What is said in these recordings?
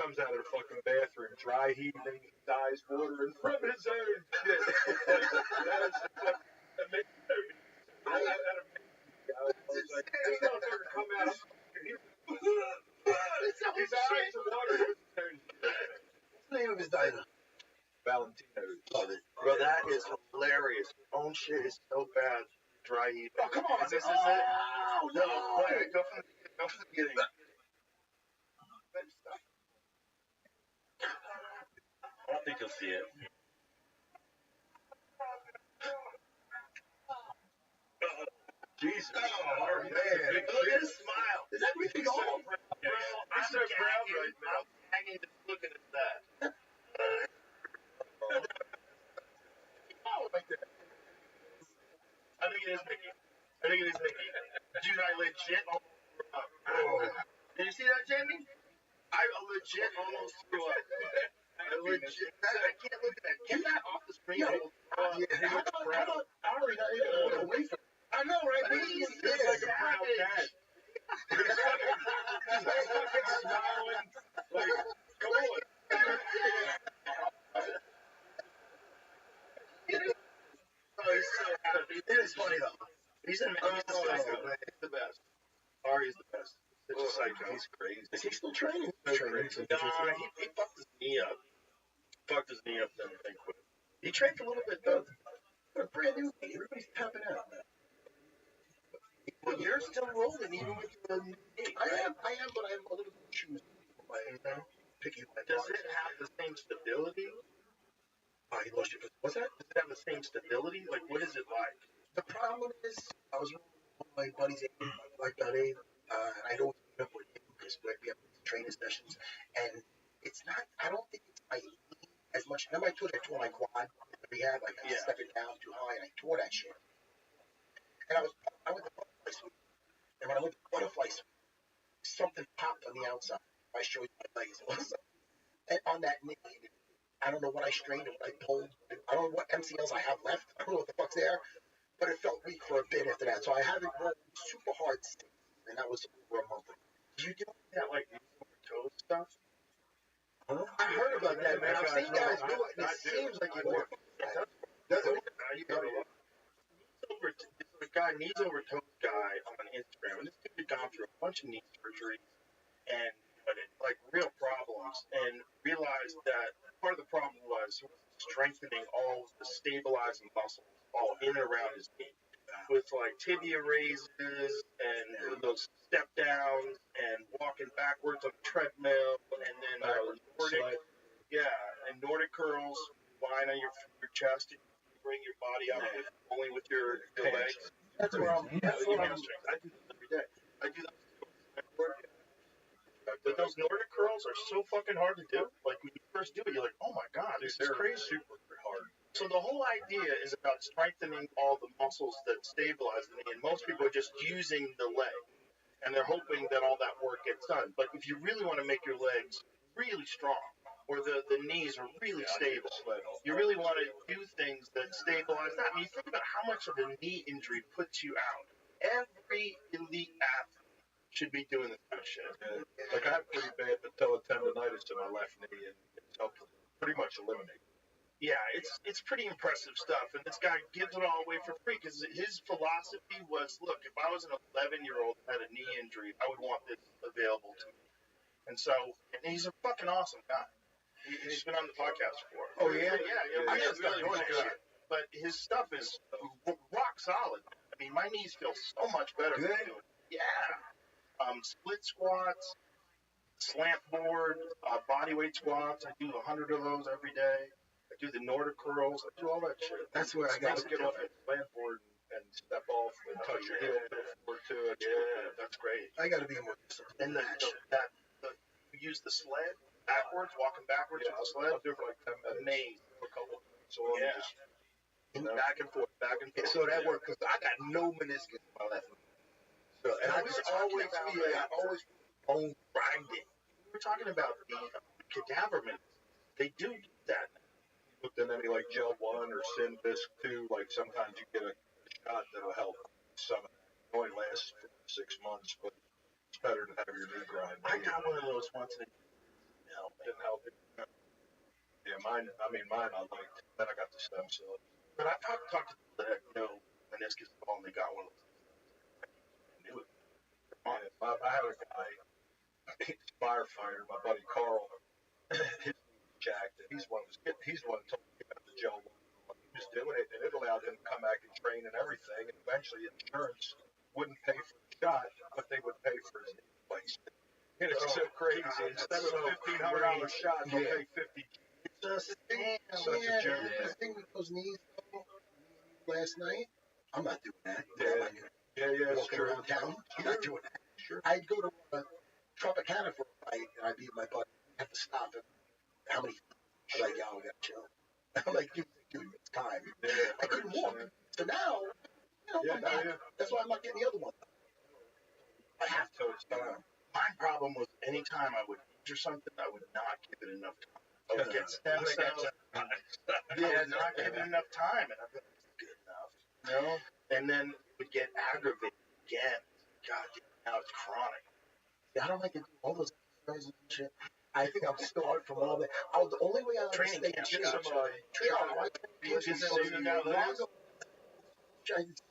comes out of the fucking bathroom, dry heaving, dies watering from his own shit. That makes no sense. I was like, this motherfucker come out, I'm fucking here. His eyes are watering with his own shit. What's the name of his diner? Valentino. Love it. Bro, that is hilarious. Own shit is so bad. Dry heat. Oh, come on. This is it. Oh, no. Wait, go from the beginning. I don't think you'll see it. Jesus. Oh, man. Look at his smile. Is everything on? Bro, I'm so proud right now. I'm hanging just looking at that. Oh, like that. I think it is Mickey. Dude, I legit almost threw up. Oh. Did you see that, Jamie? I legit almost threw up. I can't look at that. Get that off the screen. Yeah. How about Ari not able to look away from it? I know, right? But he's like a proud dad. He's fucking smiling. Like, come on. Oh, he's so happy. It is funny though. He's the best. Ari's the best. Such a psycho. He's crazy. Is he still training? Nah, he fucked his knee up. Then I think quit. He trained for a little bit though. What a brand new thing. Everybody's tapping out, man. Well, you're still rolling even with your knee. I am, but I have a little shoes. Picky. Does it have the same stability? Oh, he lost your. What's that? Does it have the same stability? Like, what is it like? The problem is, I was with my buddies, like Dave, and I'd always meet up with him because we have training sessions, and it's not. I don't think it's my knee as much. Remember, I tore my quad in the rehab, like I stepped it down too high, and I tore that shit. And I went to butterfly swing, and when I went to butterfly swing, something popped on the outside. I showed you my legs, and on that knee. I don't know what I strained or what I pulled. I don't know what MCLs I have left. I don't know what the fuck's there. But it felt weak for a bit after that. So I haven't rolled super hard since. And that was over a month ago. Do you do that, like, toe stuff? Huh? I heard about that, man. I've seen guys do it, and it seems like it works. Doesn't it? There's a guy, knees over toes guy on Instagram. And this dude had gone through a bunch of knee surgery and like real problems, and realized that part of the problem was strengthening all the stabilizing muscles all in and around his knee, with like tibia raises and those step downs and walking backwards on the treadmill, and then Nordic curls, lying on your chest, and bring your body up only with your legs. That's what I'm. I do that every day. I do that. But those Nordic curls are so fucking hard to do. Like, when you first do it, you're like, oh my god, this is crazy. Super hard. So the whole idea is about strengthening all the muscles that stabilize the knee, and most people are just using the leg, and they're hoping that all that work gets done. But if you really want to make your legs really strong, or the knees are really stable, you really want to do things that stabilize that. I mean, think about how much of a knee injury puts you out. Every elite athlete should be doing this kind of shit. Like, I have pretty bad patella tendonitis in my left knee, and it's helped pretty much eliminate. Yeah, it's pretty impressive stuff, and this guy gives it all away for free because his philosophy was, look, if I was an 11-year-old that had a knee injury, I would want this available to me. And so, and he's a fucking awesome guy. He's been on the podcast before. Oh, yeah? Yeah. I just really doing shit. But his stuff is rock solid. I mean, my knees feel so much better. Good? Yeah. Split squats, slant board, bodyweight squats. I do 100 of those every day. I do the Nordic curls. I do all that shit. That's where I got to get off the slant board and step off and touch your heel forward to it. Yeah, that's great. I got to be more. And you use the sled backwards, walking backwards with the sled. I'll do it for like 10 minutes. Amazing. A couple of minutes. So Back and forth, back and forth. So that worked because I got no meniscus in my left knee. So, and I just always bone grinding. We're talking about the cadaver minutes. They do that. But then any like gel 1 or Synvisc 2, like sometimes you get a shot that'll help some. It only lasts for 6 months, but it's better to have your knee grind. I got one of those once and it helped me. didn't help it. Yeah, mine I liked. Then I got the stem cells. But I've talked to people that meniscus and all, and they got one of those things. I knew it. Yeah, I had a guy, he's a firefighter, my buddy Carl. His knee was jacked, and he's the one that told me about the gel. He was doing it, and it allowed him to come back and train and everything. And eventually, insurance wouldn't pay for the shot, but they would pay for his knee replacement. And it's so crazy. Instead of a $1,500 shot, they'll pay $50. Just Such a joke. The thing with those knees, though, last night, I'm not doing that. Yeah, it's Walking true. around town, I'm not doing that. Sure. I'd go to Tropicana for a fight, and I'd be with my buddy. I have to stop him. How many? I'm like, yo, we gotta chill. I'm like, dude, it's time. Yeah, I couldn't walk. So now, I'm back. That's why I'm not getting the other one. I have to. My problem was anytime I would injure something, I would not give it enough time. I would get stem cells. I would not give it enough time, and I'd be like, it's good enough. And then it would get aggravated again. God, now it's chronic. I don't like to do all those exercises and shit. I think I'm scarred from all that. The only way I Training stay in camp, shape.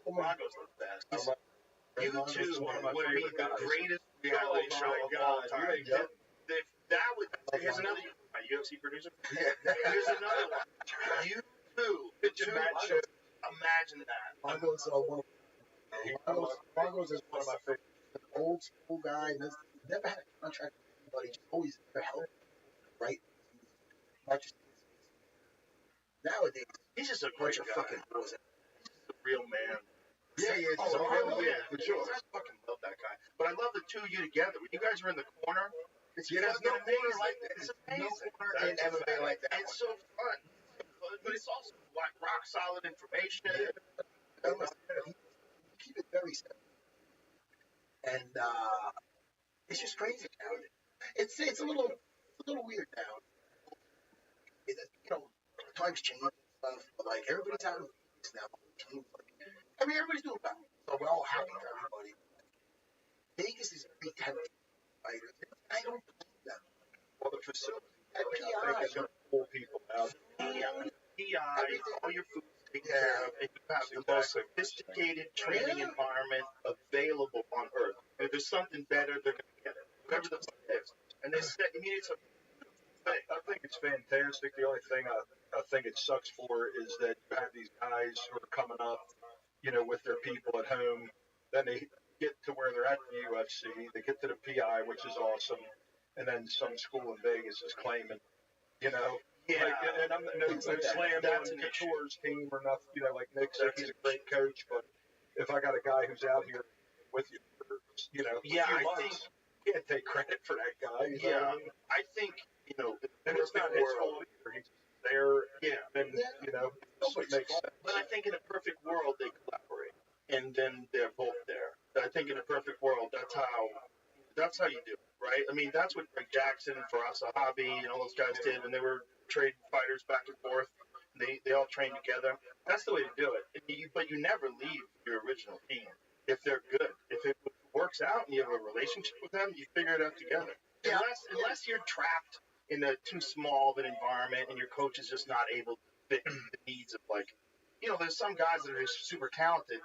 Mongo's the best. YouTube's one of my favorite guys. The greatest reality show of all time. Here's another my UFC producer. Here's another one. Imagine that. Mongo's is one of my favorites. An old school guy. Never had a contract with anybody. Just always there helping. Right? Not just nowadays. He's just a bunch of fucking boys. He's a real man. Yeah. For sure. I fucking love that guy. But I love the two of you together. When you guys are in the corner, it's there's no corner like that. It's amazing. No corner in MMA like that. It's so fun. But it's also like rock solid information. Keep it very simple. And it's just crazy now. It's a little weird now. Times change and stuff, but like everybody's out in Vegas now. Everybody's doing well. So we're all happy for everybody. Vegas is very tempting. I don't believe that. Well, the facility, At I think, is going to pull people out. PI, all your food's taken care of, and you have the most sophisticated training environment available on Earth. If there's something better, they're going to get it. Whatever the fuck it is. And they said, it's a I think it's fantastic. The only thing I think it sucks for is that you have these guys who are coming up, with their people at home. Then they get to where they're at the UFC. They get to the PI, which is awesome. And then some school in Vegas is claiming, Yeah. and I'm no slam on Couture's team or nothing. Like Nick said, he's a great coach. But if I got a guy who's out here with you for, a few months, you can't take credit for that guy. I think, and it's not his fault either. He's there. And, it makes sense. But I think in a perfect world, they collaborate. And then they're both there. I think in a perfect world, that's how you do it, right? That's what Greg Jackson and Faraz Sahabi and all those guys did when they were trading fighters back and forth. They all trained together. That's the way to do it. But you never leave your original team if they're good. If it works out and you have a relationship with them, you figure it out together. Unless you're trapped in a too small of an environment and your coach is just not able to fit the needs of there's some guys that are just super talented,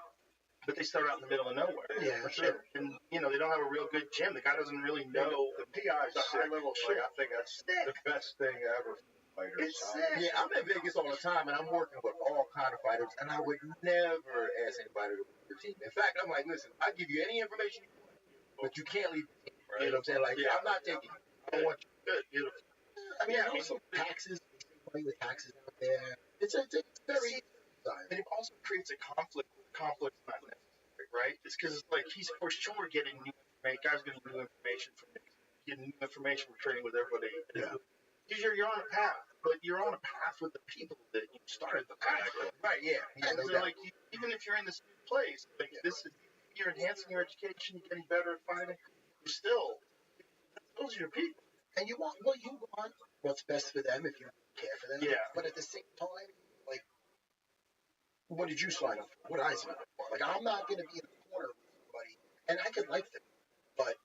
but they start out in the middle of nowhere. Yeah, for sure. And they don't have a real good gym. The guy doesn't really know the PI is the high level shit. I think that's the best thing ever for fighters. It's sick. Yeah, I'm in Vegas all the time, and I'm working with all kind of fighters, and I would never ask anybody to leave the team. In fact, I'm like, listen, I'll give you any information you want, but you can't leave the team. Right? You know what I'm saying? Like, I'm not taking you. I don't want you. Good, beautiful. Also taxes, money with taxes out there. It's very. And it also creates a conflict. Conflict's not necessary, right? It's because he's for sure getting new information. Guys getting new information from him. Getting new information from training with everybody. Yeah. Because you're on a path, but you're on a path with the people that you started the path with. Right, yeah. And so, even if you're in the same place, you're enhancing your education, you're getting better at fighting, you're still, those are your people. And you want what's best for them if you care for them. Yeah. But at the same time, what did you sign up for? What did I sign up for? I'm not going to be in the corner with somebody, and I could like them, but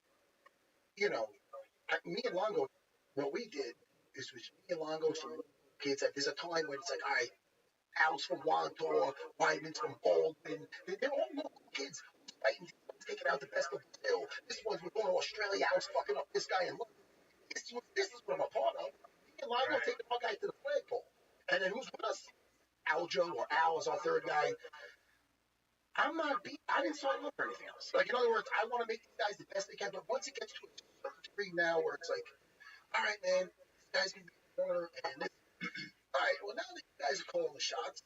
me and Longo, what we did This was me and Longo, some kids. There's a time when it's like, all right, Al's from Wantor, Wyman's from Baldwin. They're all local kids fighting, taking out the best of Brazil. This one's we're going to Australia. Al's fucking up this guy, and look, this is what I'm a part of. Me and Longo taking our guy to the flagpole, and then who's with us? Aljo or Al is our third guy. I didn't sign up for anything else. Like, in other words, I want to make these guys the best they can, but once it gets to a certain degree now where it's like, all right, man, this guy's going to be a corner, and this, all right, well, now that you guys are calling the shots,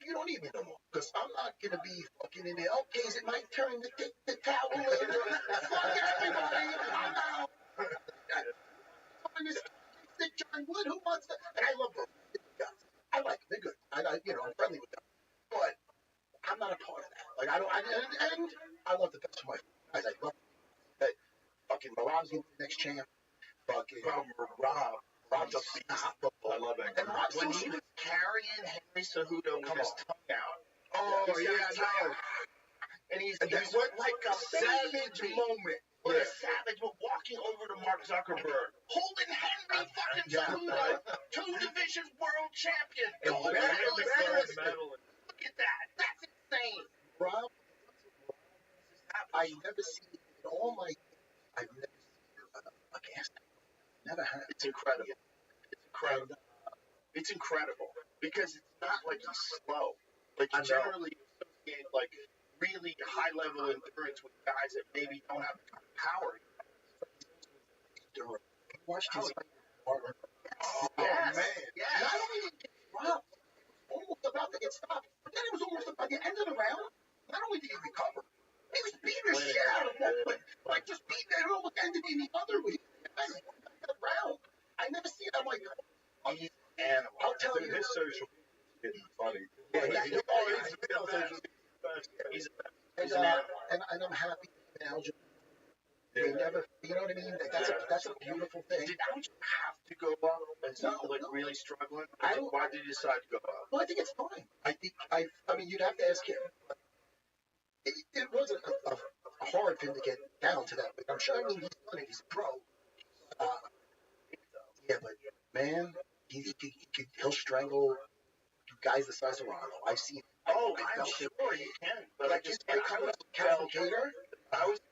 you don't need me no more, because I'm not going to be fucking in there. Okay, is it my turn to take the towel? Fuck everybody, I'm out. John Wood, who wants to? And I love them. I like them. They're good. I'm friendly with them. But I'm not a part of that. Like, and I want the best for my guys. I love that. Fucking Marab's gonna be the next champ. Fucking Rob's a beast. I love that. And when he was carrying Henry Cejudo with his tongue out. Oh, yeah, I know. And he's what like a savage moment. What a savage, but walking over to Mark Zuckerberg, holding Henry fucking Cejudo, 2 divisions world champion. Look at that. That's insane. Rob, I never seen in all my years, I've never seen a gas tank. Never had. It's incredible. It's incredible. It's incredible because it's not like he's slow. Like you generally associate like really high level endurance with guys that maybe don't have the kind of power. Watched his fight. Yes. Man. Yes. Not only did he get dropped, he was almost about to get stopped, but then it was almost by the end of the round. Not only did he recover, he was beating the shit out of him, like just beating it almost ended in the other way. That round, I never seen it. I'm like, he's an animal. I'll tell you. His social media is getting funny. He's and I'm happy with Aljo. They never, you know what I mean? That's a beautiful thing. Did Aljo have to go up and really struggling? Why did he decide to go up? Well, I think it's fine. I mean, you'd have to ask him. It wasn't a hard for him to get down to that. But I'm sure. I mean, he's done it. He's a pro. Yeah, but man, he'll strangle guys the size of Ronaldo. I've seen. Oh, I'm sure he can. But like just I always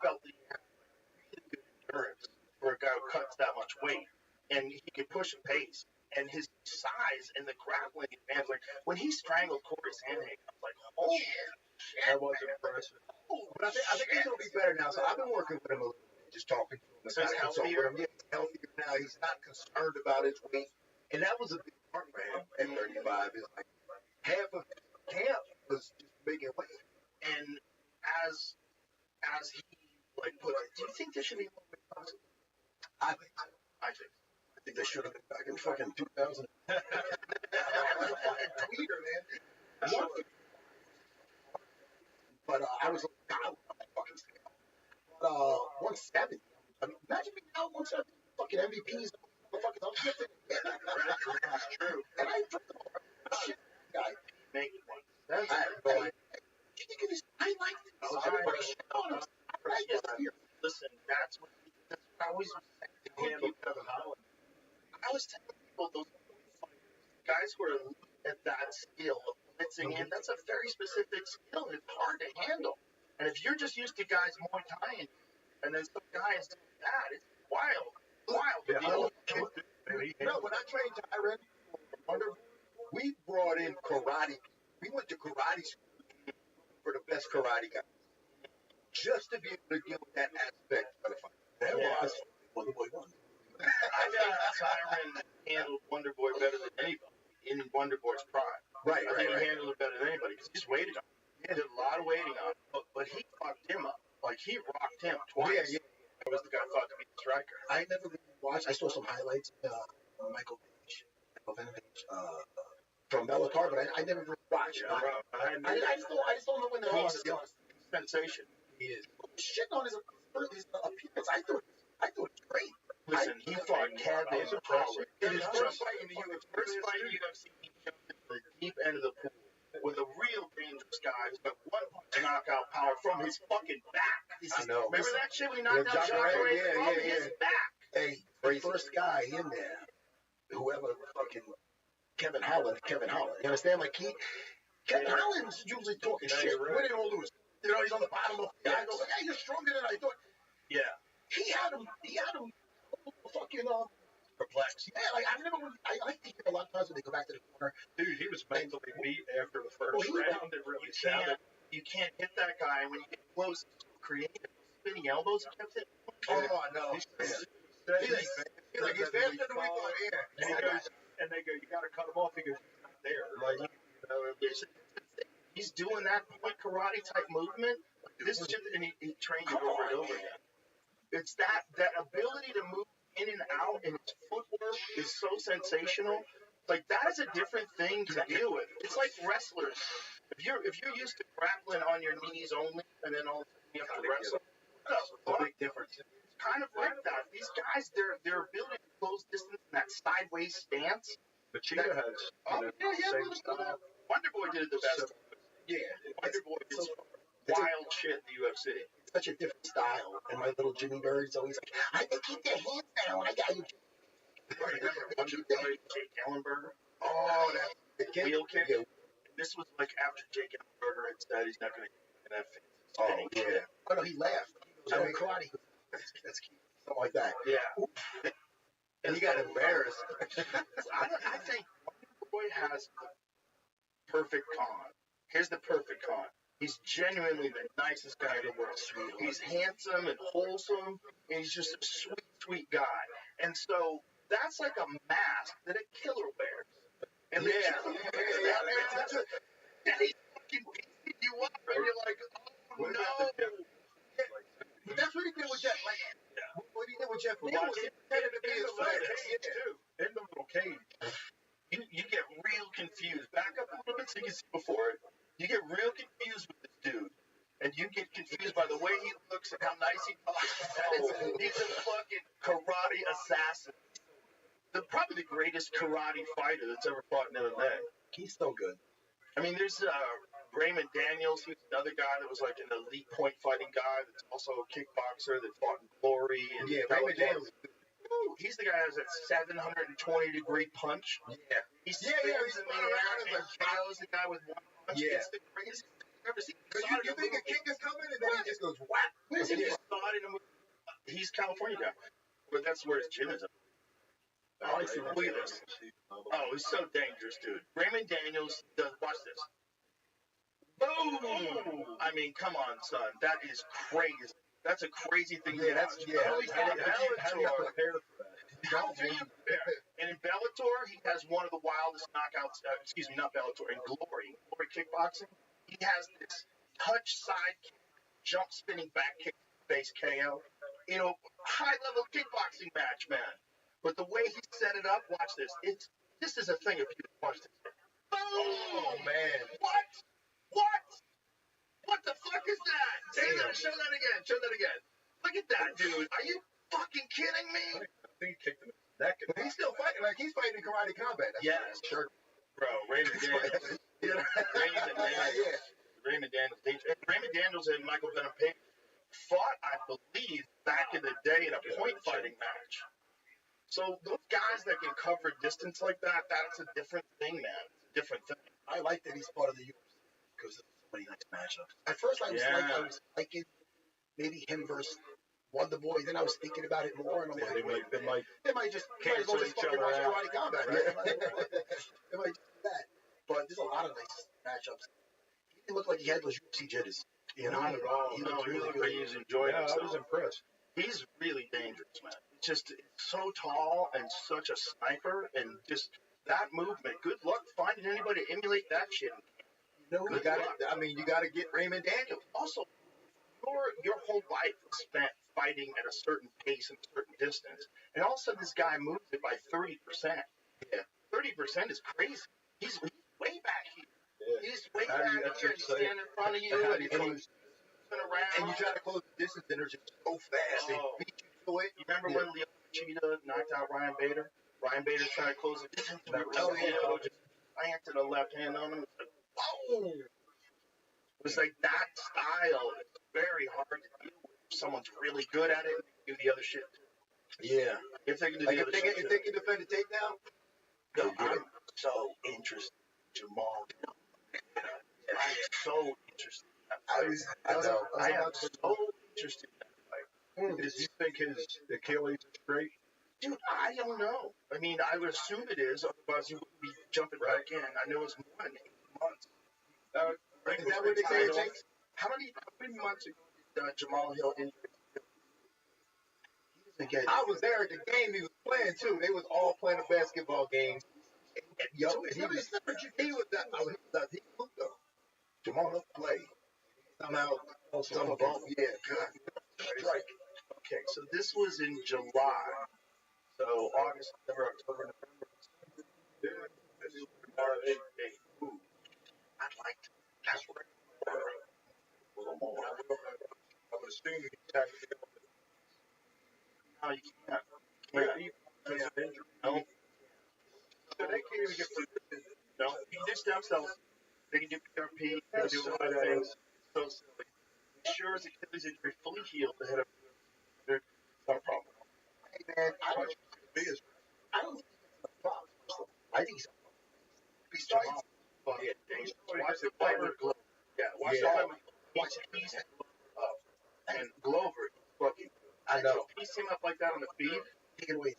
felt that he had really good endurance for a guy who cuts that much weight, and he can push and pace. And his size and the grappling advance, like when he strangled Corey Sandhagen, I was like, holy shit. That was impressive. But I think he's gonna be better now. So I've been working with him a little bit, just talking to him. So he's healthier. He's healthier now. He's not concerned about his weight, and that was a big part for him at 35. Is like half of his camp was just making weight. And as he like put it, do you think there should be more weight classes? I think they should have been back in fucking 2000. I was a fucking tweeter, man. But I was like, God, I fucking scale. But 170. I mean, imagine being out 170. Fucking MVPs, motherfuckers. I'm shifting. That's true. And I took the shit guy. Make it one. You think of his highlights? Everybody shit on him. Listen, that's what I always was saying to Kevin Holland. I was telling people those guys who are at that skill of blitzing in, that's a very specific skill and it's hard to handle. And if you're just used to guys Muay Thai and then some guys do that, it's wild. When I trained Tyron, we brought in karate. We went to karate school for the best karate guys, just to be able to deal with that aspect of the fight. That was Wonderboy 1. I think Tyron handled Wonderboy better than anybody in Wonderboy's prime. Right. I think he handled it better than anybody because he's waited on him. He did a lot of waiting on him, but he fucked him up. Like, he rocked him twice. Yeah. He was the guy thought to be the striker. I never really watched. I saw some highlights of Michael Page from Bellator, but I never really watched. I just don't know when they're on. Sensation. He is. Shit on his appearance. I thought it was great. Listen, he fought Kevin It's impressive. in his first fight in the UFC, he jumped into the deep end of the pool with a real dangerous guy who's got one punch knockout power from his fucking back. I know. Remember that shit when he knocked out Jacare from his back? Hey, the first guy in there whoever fucking Kevin Holland. You understand? Like Kevin Holland's usually talking shit. Right. Win it or lose. You know, he's on the bottom of the guy goes like, hey, you're stronger than I thought. Yeah. He had him fucking perplexed. Yeah, like I like to hear a lot of times when they go back to the corner. Dude, he was mentally beat after the first round. It really sounded. You can't hit that guy when you get close. Creative spinning elbows. Kept it. Oh no. He's like he's faster than we thought. Yeah. And they go, you got to cut him off. He goes, he's not there. Like, he's doing that point karate type movement. This is just, and he trained it over and over again. It's that ability to move in and out, and his footwork is so sensational. Like that is a different thing to deal with. It's like wrestlers. If you're used to grappling on your knees only, and then all of a sudden you have to wrestle, a big difference. It's kind of like that. These guys, their ability to close distance in that sideways stance. But Cheetah has. Wonder Boy did it the best. Yeah, Wonder Boy did wild shit in the UFC. It's such a different style. And my little Jimmy Bird's always like, I can keep their hands down. I got you. Remember Jake Ellenberger? Oh, that's the wheel kick. Yeah. This was like after Jake Ellenberger had said he's not going to get that fancy spinning shit. Oh, no, he laughed. He was karate. That's cute. Something like that. Yeah. And he got embarrassed. I think Boy has the perfect con. Here's the perfect con. He's genuinely the nicest guy in the world. He's handsome and wholesome, and he's just a sweet, sweet guy. And so that's like a mask that a killer wears. And he's fucking beating you up, and you're like, oh no. But that's what he did with Jeff. Like, what he did with Jeff Neal was he pretended to be his friend. In the little cage. You get real confused. Back up a little bit so you can see before it. You get real confused with this dude. And you get confused by the way he looks and how nice he talks. He's a fucking karate assassin. Probably the greatest karate fighter that's ever fought in MMA. He's so good. I mean, there's Raymond Daniels. He's another guy that was like an elite point fighting guy that's also a kickboxer that fought in Glory. And Raymond Daniels. He's the guy that has that 720-degree punch. Yeah. He spins in the air and KOs the guy with one punch. Yeah. It's the craziest thing I've ever seen. You think a kick is coming and then he just goes whack. He's a California guy. But that's where his gym is. Look at this. Oh, he's so dangerous, dude. Raymond Daniels does. Watch this. Boom! I mean, come on, son. That is crazy. That's a crazy thing. Yeah, that's How do you prepare for that? And in Bellator, he has one of the wildest knockouts. Not Bellator. In Glory kickboxing, he has this touch side kick, jump spinning back kick, face KO. High level kickboxing match, man. But the way he set it up, watch this. This is a thing of beauty. Watch this. Boom! Oh man! What the fuck is that? Show that again. Look at that, dude. Are you fucking kidding me? I think he kicked him in the neck. But he's still fighting. Like he's fighting in karate combat. Yes, sure. Bro, Raymond Daniels. Raymond Daniels and Michael Venom Payne fought, I believe, back in the day in a point fighting match. So those guys that can cover distance like that, that's a different thing, man. It's a different thing. I like that he's part of the UFC because there's so many nice matchups. At first, I was liking maybe him versus Wonder Boy. Then I was thinking about it more, and I'm they might just cancel each other. Watch karate combat. Right? They might just do that. But there's a lot of nice matchups. He looked like he had those UFC jitters. Not at all. He looked really good. He was enjoying himself. I was impressed. He's really dangerous, man. It's so tall and such a sniper, and just that movement. Good luck finding anybody to emulate that shit. You got to get Raymond Daniels. Also, your whole life is spent fighting at a certain pace and a certain distance, and all of a sudden this guy moves it by 30%. Yeah, 30% is crazy. He's way back here. Yeah. He's way back here. He's standing in front of you, and he's around. And you try to close the distance, and they're just so fast. They beat you to it. You remember when Leo Cheetah knocked out Ryan Bader? Ryan Bader's trying to close the distance. Just planted a left hand on him. It's like, whoa! It was like that style. It's very hard to deal with. If someone's really good at it, do the other shit. Yeah. If they can do the other shit. If they can defend a takedown, No, I'm so interested in Jamal. I'm so interested. I am so interested in that fight. Does he think his Achilles is straight? Dude, I don't know. I mean, I would assume it is, otherwise he wouldn't be jumping back in. I know it's more than 8 months. Is that what they say it takes? How many months ago did Jamal Hill injury? I was there at the game he was playing too. They was all playing a basketball game. He was hooped though. Jamal Hill played. Somehow, some bump, yeah, God. Strike. Okay, so this was in July. So August, September, October, November. March, April. I'd like to. That's right. A little more. I'm assuming he's actually. No, you can't. No. So they can't even get permission. No, you can do stem cells. They can do PRP. They can do a lot of things. So silly. Sure as Achilles injury fully healed ahead of their not a problem. Hey man, I don't think he's a problem. I think he's starting. Watch the fight with Glover. Yeah, watch the fight with Glover. And Glover, fucking. I know. Piece him up like that on the feed. Taking away.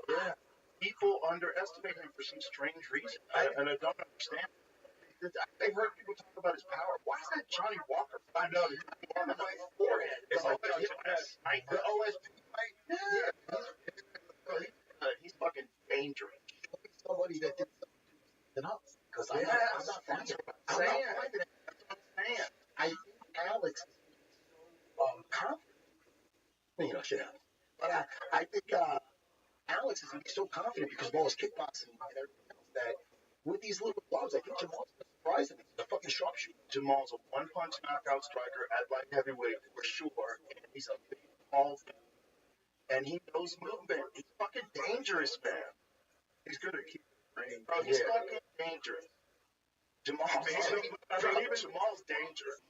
Yeah. People underestimate him for some strange reason. And I don't understand. I've heard people talk about his power. Why is that Johnny Walker? I know. He's on my forehead. It's like the OSP fight. Yeah. He's fucking dangerous. Somebody that did something else. Because I'm not finding it. I'm not finding it. That's what I'm saying. I think Alex is so confident. You know, shit happens. But I think Alex is going to be so confident because of all his kickboxing and everything else that with these little gloves, I think Jamal's going to surprise him. He's a fucking sharpshooter. Jamal's a one-punch knockout striker at light heavyweight for sure, and he's a big, tall dude. And he knows movement. He's fucking dangerous, man. He's good at keeping range. Bro, he's fucking dangerous. Jamal's dangerous.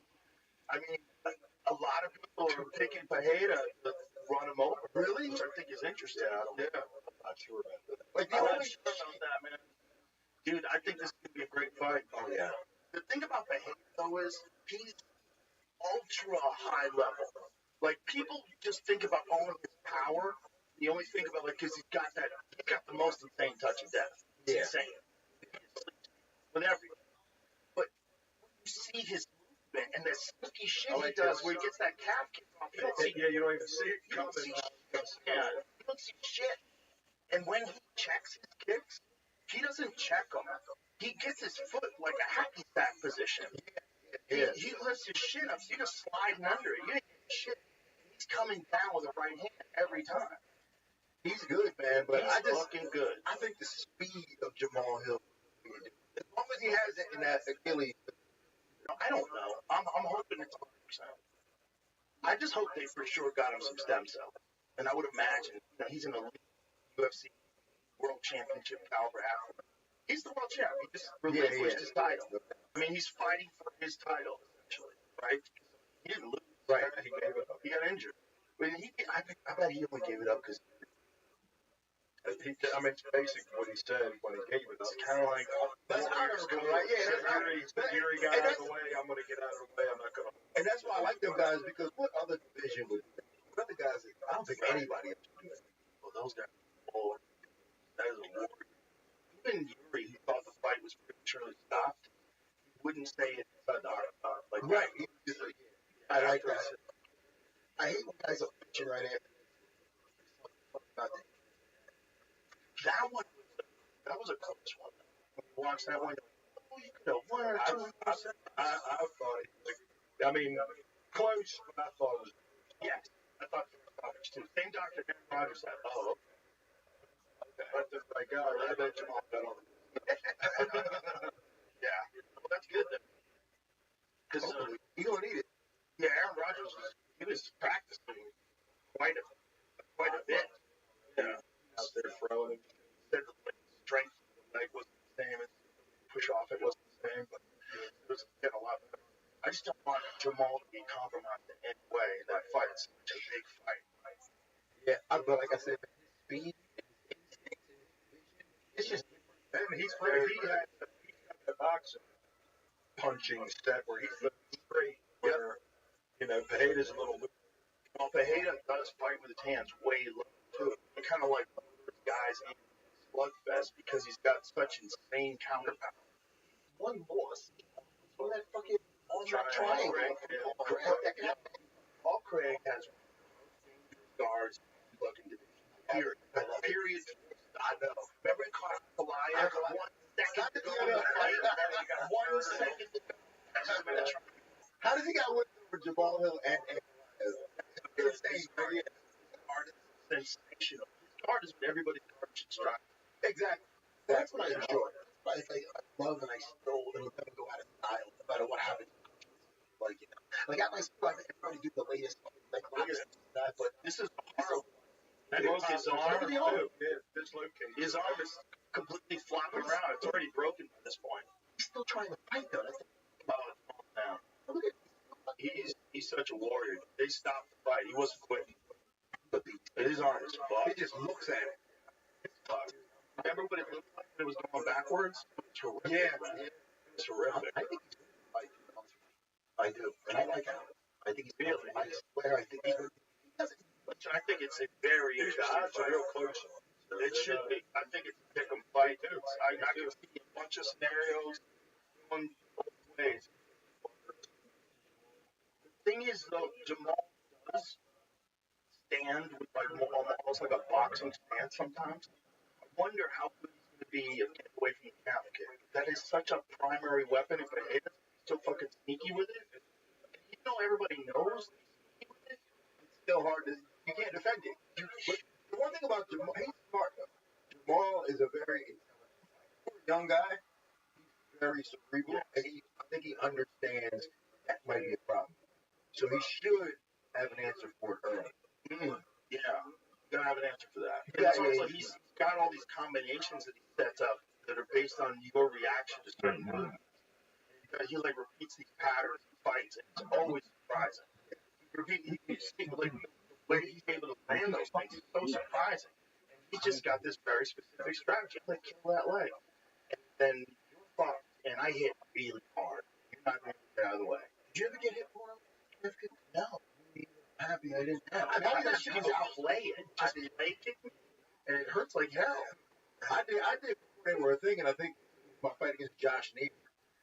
I mean, a lot of people are picking Pajeda to run him over. Really? Which I think is interesting. Yeah, I'm not sure about that. Like, I'm not sure about that, man. Dude, I think this is going to be a great fight. Oh, yeah. The thing about Pajeda, though, is he's ultra high level. Like, people just think about only his power. You only think about, like, because he's got the most insane touch of death. It's insane. With everything. But when you see his movement and the sneaky shit he does where he gets that calf kick off, you don't see you don't even see it coming. You don't see shit. And when he checks his kicks, he doesn't check them. He gets his foot like a hacky sack position. He lifts his shit up, so you're just sliding under it. You ain't getting shit. He's coming down with the right hand every time. He's good, man, but He's fucking good. I think the speed of Jamal Hill, as long as he has it in that Achilles. I don't know. I'm hoping it's 100%. I just hope they for sure got him some stem cells. And I would imagine, he's an elite UFC World Championship caliber athlete. He's the world champ. He just relinquished his title. I mean, he's fighting for his title, essentially, right? He didn't lose. Right. He gave it up. He got injured. But I bet he only gave it up because it's basically what he said when he gave it up. it's kind of like, That's honorable, right? Yeah, that's honorable. Yuri got out of the way. I'm going to get out of the way. I'm not going to. And that's why I like them guys because what other division would? What other guys? I don't think anybody. well, those guys are bored. That is a war. Even Yuri, who thought the fight was prematurely stopped, he wouldn't say it inside the octagon. Like, Right. I like that. I hate when guys are bitching right after. That was a close one. When you watch that one, you could have 1 or 2 percent. I thought it was, close, but I thought it was. Yes, I thought it was Rogers too. Same doctor Aaron Rodgers said, oh, okay. But my God, I bet Jamal bet on it. Yeah. Well, that's good then. Because You're going to need it. yeah, Aaron Rodgers was practicing quite a bit. Yeah. Out there throwing it. Said the strength of the leg wasn't the same as push off. It wasn't the same, but it was getting a lot better. I just don't want Jamal to be compromised in any way in that fight. It's such a big fight. Yeah, but like I said, his speed, his instincts, and his vision, it's just he's got the boxing punching set where he's straight. Where Pereira's a little loose. Well, Pereira does fight with his hands way low too. He kind of like lowers guys in slugfest because he's got such insane counterpower. One loss. From that fucking on that triangle. Paul Craig has dangerous guards in fucking division. Period. I know. Remember in Goliath? 1 second to go in the fight. You got 1 second to go. How does he got wins over Jamal Hill and His guard is sensational. His guard is what everybody's guard should strive. Exactly. That's what I enjoy. I love and I still it'll never go out of style no matter what happens. Like at my school, everybody do the latest but this is horrible. And his arm too. His arm is completely flopping around. It's already broken at this point. He's still trying to fight though. That's Now. He's such a warrior. They stopped the fight. He wasn't quitting. But his arm is fucked. he just looks at it. It's tough. Remember what it looked like when it was going backwards? It was terrific. Yeah. It's terrific. I think he's fight. I do. And I like him. I think he's Really? I swear I think he doesn't. I think it's a very interesting fight. Real close. It should be. I think it's a pick 'em fight too. I can see a bunch of scenarios going both ways. The thing is, though, Jamal does stand with like almost like a boxing stance sometimes. I wonder how good he's going to be of getting away from the calf kick. That is such a primary weapon. If it is so fucking sneaky with it, everybody knows he's sneaky with it. It's still hard to. You can't defend it. But the one thing about Jamal, he's smart though. Jamal is a very young guy. He's very cerebral, and I think he understands that might be a problem. So he should have an answer for it early. Yeah, he's gonna have an answer for that. Yeah, It's also, he's got all these combinations that he sets up that are based on your reaction to certain moves. He like repeats these patterns in fights, and it's always surprising. The way he's able to land those things is so surprising. And he's just got this very specific strategy. Like kill that leg, and then you're fucked. And I hit really hard. You're not going to get out of the way. Did you ever get hit more? No. I'm happy I didn't. I mean, that shit play it. Just make it, and it hurts like hell. I did before they were a thing, and I think my fight against Josh Neighbor.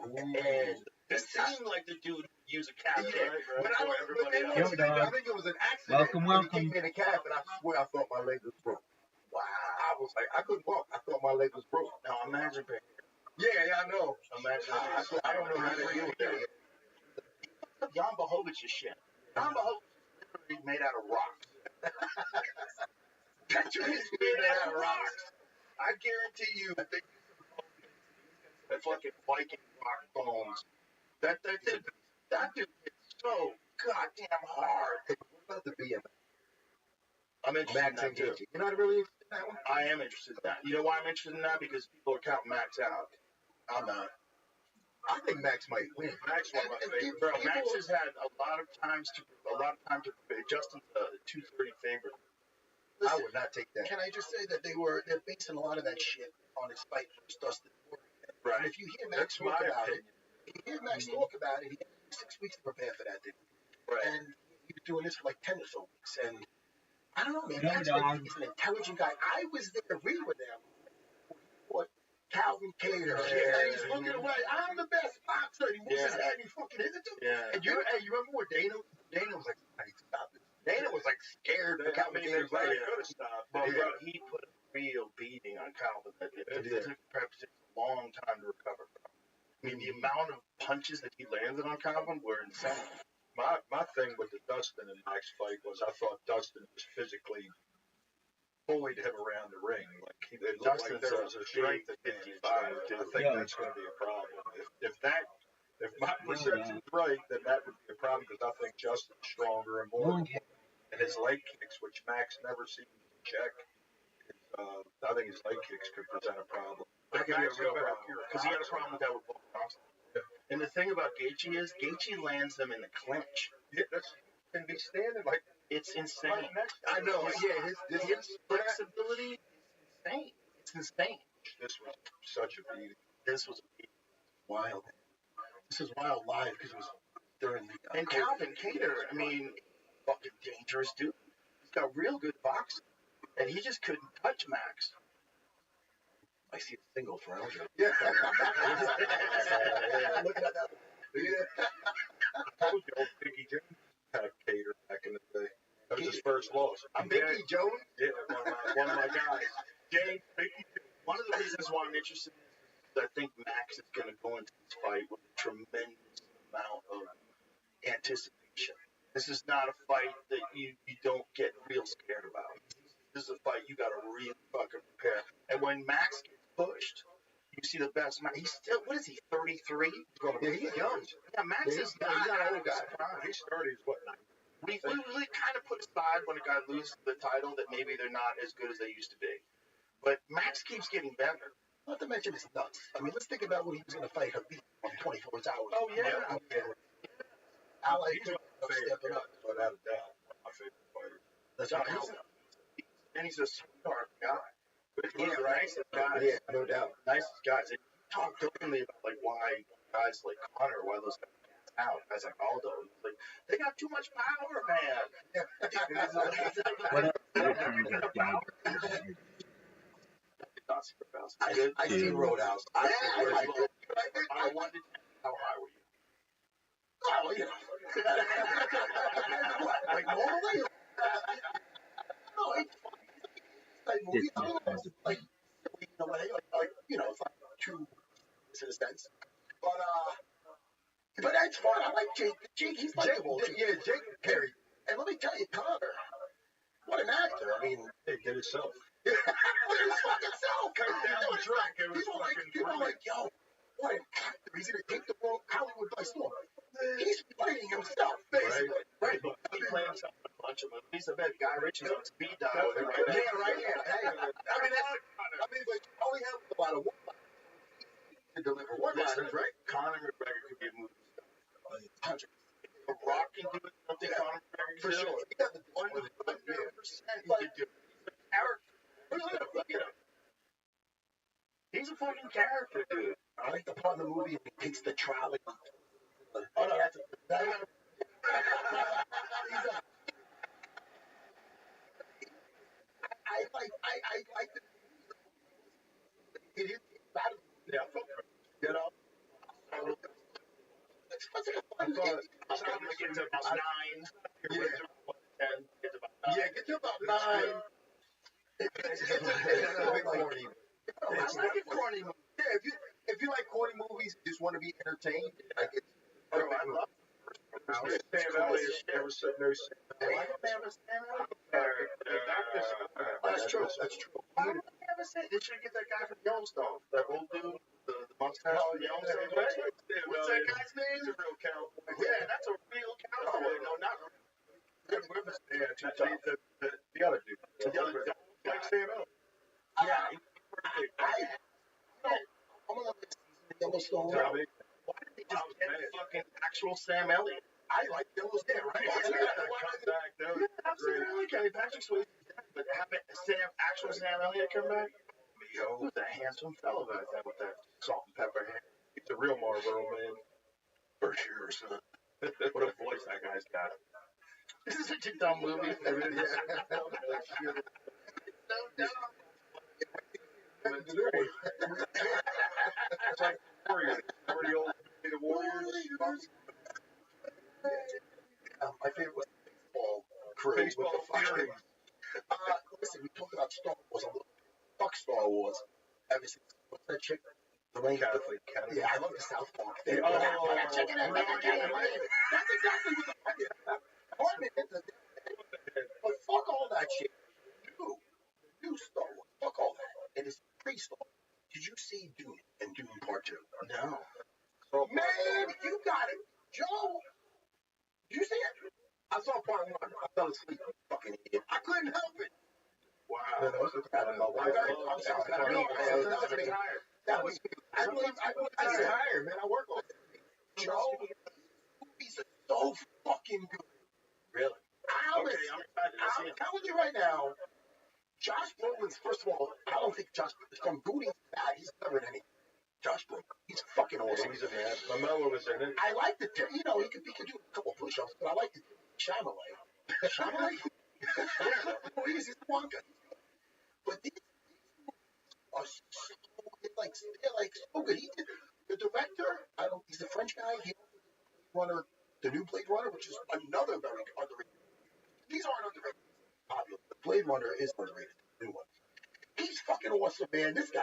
And it seemed like the dude would use a calf. Yeah, but I think it was an accident. Welcome. He kicked me in the calf, and I swear I thought my leg was broke. Wow. I was like, I couldn't walk. I thought my leg was broke. Now imagine pain. Yeah, I know. Imagine. I don't know how to deal with that. Jan Blachowicz is shit. Jan Blachowicz is literally made out of rocks. Petr is made out of rocks. I guarantee you, the fucking Viking rock bones. That dude is so goddamn hard. What about the BMX? I'm interested in that too. You're not really interested in that one? I am interested in that. You know why I'm interested in that? Because people are counting Max out. I'm not. I think Max might win. Max one of my favorites. Bro, Max has had a lot of time to Justin's a 230 favorite. Listen, I would not take that. Can I just say that they're basing a lot of that shit on his fight versus Dustin Poirier. Right. And if you hear Max talk about it, he had 6 weeks to prepare for that thing. Right. And he was doing this for like 10 or so weeks. And I don't know, man. No, Max, he's an intelligent guy. I was there reading with him. What? Calvin Cater. Yeah. And he's looking away. I'm the best boxer. And he moves his head and he fucking hits it to me. Yeah. And you remember what Dana was like, I need to stop this. Dana was like scared for Calvin Cater. Could have stopped. Bro, he put a real beating on Calvin. It took perhaps a long time to recover from. I mean, the amount of punches that he landed on Calvin were insane. My thing with the Dustin and Max fight was I thought Dustin was physically bullied him around the ring. Like it looked like there was a strength advantage. I think that's going to be a problem. If my perception is right, then that would be a problem because I think Justin's stronger and more. And his leg kicks, which Max never seemed to check, I think his leg kicks could present a problem. That could be a real problem because he had a problem with that with both Thompson. And the thing about Gaethje is Gaethje lands them in the clinch. Yeah, and be standing like it's insane. I know. Yeah, his flexibility is insane. It's insane. This was such a beating. This was wild. This is wild live because it was during the. And Calvin Cater, I mean, fucking dangerous dude. He's got real good boxing, and he just couldn't touch Max. I see a single for Alger. Yeah. I'm looking at that. I told you old Biggie James had Cater back in the day. That was his first loss. Biggie Jones? Yeah, one of my guys. James, one of the reasons why I'm interested in this is I think Max is going to go into this fight with a tremendous amount of anticipation. This is not a fight that you don't get real scared about. This is a fight you got to really fucking prepare. And when Max gets pushed, you see the best Max. He's still, what is he, 33? Yeah, he's young. Yeah, Max is He's not an old guy. He started his what? We kind of put aside when a guy loses the title that maybe they're not as good as they used to be. But Max keeps getting better. Not to mention his nuts. I mean, let's think about when he was going to fight Habib on 24 hours. Oh, yeah. I like He's my favorite guy, without a doubt. My favorite fighter. That's No, how and he's a sweetheart guy. Yeah, right. Nicest guys. Yeah, no doubt. Nicest guys. And he talked openly about like why guys like Connor, why those guys get out, guys like Aldo. He's like, they got too much power, man. I see Roadhouse. I wanted. How high were you? Oh, you know. Like normally? No, it's like movies. I don't know, it's like in a way, like you know, it's like two in a sense. But that's fun. I like Jake. Jake, he's likable. Yeah, Jake Perry. And let me tell you, Connor, what an actor. I mean, He did himself. his fucking self. Came down the track. It was People are like, yo, what an actor. He's gonna take the world Hollywood by storm. He's fighting himself, basically. Right. He plans a bunch of movies. I bet Guy Ritchie's on speed dial with him right now. Yeah, right. Yeah. Hey, but you only have about a one to deliver one liners, right? Conor McGregor could be a movie star. 100. The Rock can do it. I don't think Conor McGregor For can do sure. it. He got the 100% he could do it. He's a character. Look at him. He's a fucking character, dude. I like the part in the movie when he takes the trolley. Oh, no, that's I like the it is battle. Yeah, You know? It's like a fun game. I'm going to get to about 9. Yeah. Get to about 9. Yeah, get to about 9. It's like a corny movie. Yeah, if you like corny movies, just want to be entertained, like it's Bro, I love Sam Elliott never said no. That's true. That's true. Why would I ever say they should get that guy from Yellowstone? That old dude, the mustache from Yellowstone. What's that guy's name? He's a real cowboy. Yeah, that's a real cowboy. No, not Yeah, the other dude. the other guy. Like Sam Elliott. Yeah, I'm gonna Yellowstone. why did they just get fucking actual Sam Elliott? I like Yellowstone, right? Absolutely, Kenny Patrick Swayze is dead, but have actual Sam Elliott come back? Who's that handsome fellow back there with that salt and pepper hair? He's a real Marlboro man. For sure, son. What a voice that guy's got. This is such a dumb movie. It's like Warriors. Remember the old the Warriors? My favorite was baseball crew. Baseball with the fucking- theory. Listen, we talked about Star Wars a little. Fuck Star Wars. Ever since what's that chick? Catholic. Yeah, I love the South Park thing. Oh, That's exactly what the fuck is. But fuck all that shit. New Star Wars. Fuck all that. It is pre-Star Wars. Did you see Dune and Dune Part 2? No. Man, you got it. Joe, did you see it? I saw Part 1. I fell asleep. Fucking idiot. I couldn't help it. Wow. I'm sorry. That was I believe hired, man. I work on it. Joe, movies are so fucking good. Really? I'm Okay, I'm excited to see I'm him. telling you right now, Josh Brolin's, first of all, I don't think from Goonies bad. He's never in any Josh Brolin. He's fucking awesome. He's a man. My mellow was in it. I like the, he could do a couple of push-ups, but I like the Shyamalan. He's Wonka. But these are they're like so good. He did, the director, he's a French guy. He also the new Blade Runner, which is another very underrated. These aren't underrated. Popular. The Blade Runner is underrated. The new one. He's fucking awesome, man. This guy.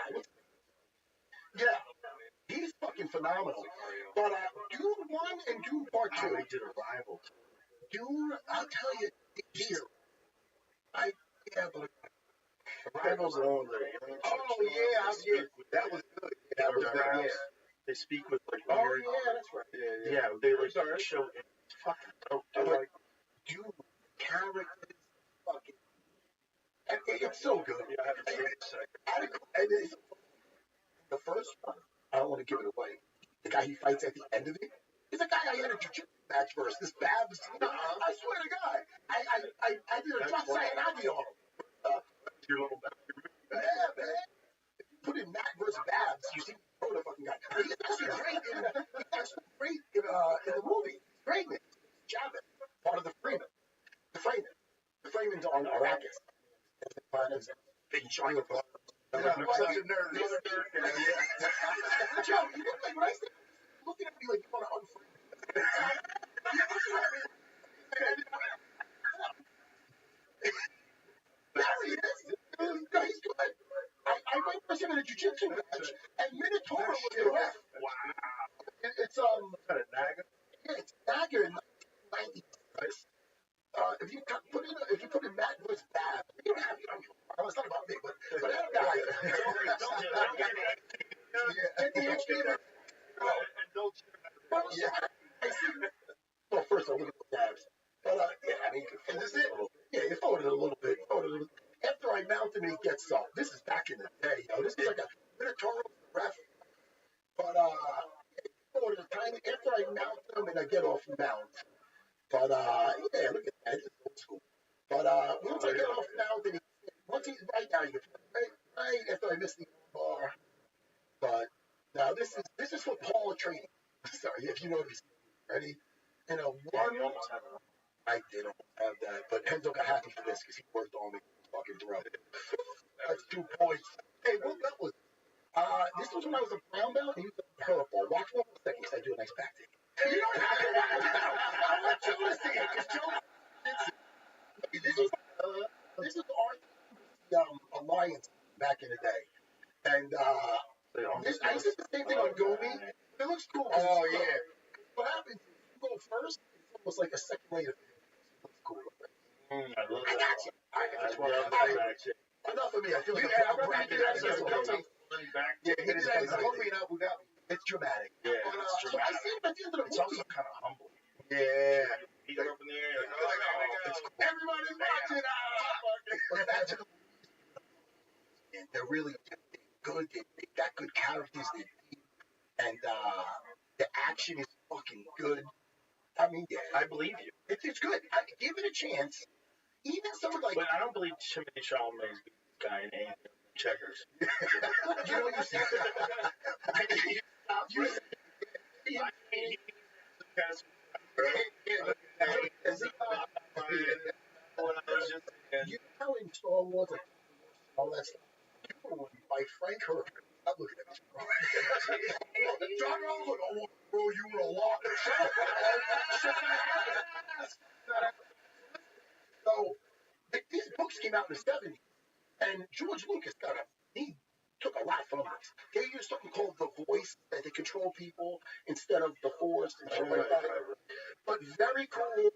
Yeah. He's fucking phenomenal. But Dune 1 and Dune Part 2. I did Arrival. Dune, I'll tell you, but Arrival's the one that that was good. That was good, yeah. They speak with like Oh, yeah, that's right. Yeah, they like show it's fucking dope. But Dune, characters, fucking, and it's so good. Yeah, I haven't seen it second. And it's, the first one, I don't want to give it away. The guy he fights at the end of it is a guy I had a jiu-jitsu match versus. This Babs, I swear to God, I did a drop Sayanagi on him. Your little Yeah, man. If you put in Matt versus Babs, you see the fucking guy. But he's actually great in the movie. He's great in it. Javits, part of the Freeman. The Freeman's on Arrakis. Big giant. such a nerd. Joe, you look like when I said, looking at me like you want to unfree. There he is. He's good. I went for him in a jiu-jitsu match, and Minotauro was the ref. Wow. It's Kind of Naga. Yeah, it's Dagger in 1996. If you put in Matt versus Bab, you don't have it's not about me, but that guy. Well, first I'll look at the Babs. But yeah, I mean, and this is it. Yeah, you forward it a little bit. After I mount him, he gets up. This is back in the day, This is like a Minotauro ref. But after I mount him and I get off mount. But yeah, look at that. This is old school. But once I get off mount, and once he's right now, you get right after I miss the bar. But now this is for Paul training. Sorry, if you notice. Ready? And I did almost have that, but Henzo got happy for this because he worked on me fucking throat. That's 2 points. Hey, what belt was this was when I was a brown belt and he was a purple. Watch 1 more second because I do a nice back take. You don't have to watch it. I want you to see it because Joe this is our alliance back in the day. And I used to the same thing on Gobi. It looks cool. Oh, yeah. What happens is you go first, it's almost like a second later. It looks cool. I love I got you. That's why I like it. Enough of me. I feel like Yeah, I'm bragging. It's dramatic. Yeah, So I see him at the end of the it's movie. also kind of humble. Yeah. You go up in the air, you're It's cool. Everybody's watching. But that's and they're really good. They got good characters. They're deep. And the action is fucking good. I mean, yeah. I believe you. It's good. Give it a chance. Even someone like... But I don't believe Timothée Chalamet is the guy in anything. Checkers. you see... You know in Star Wars, all that stuff. By Frank Herbert. I'm looking at this. John Rose like, I want to throw you in a lot. So, these books came out in the 70s, and George Lucas he took a lot from this. They used something called the Voice, that they control people instead of the Force and shit like that. But very cool.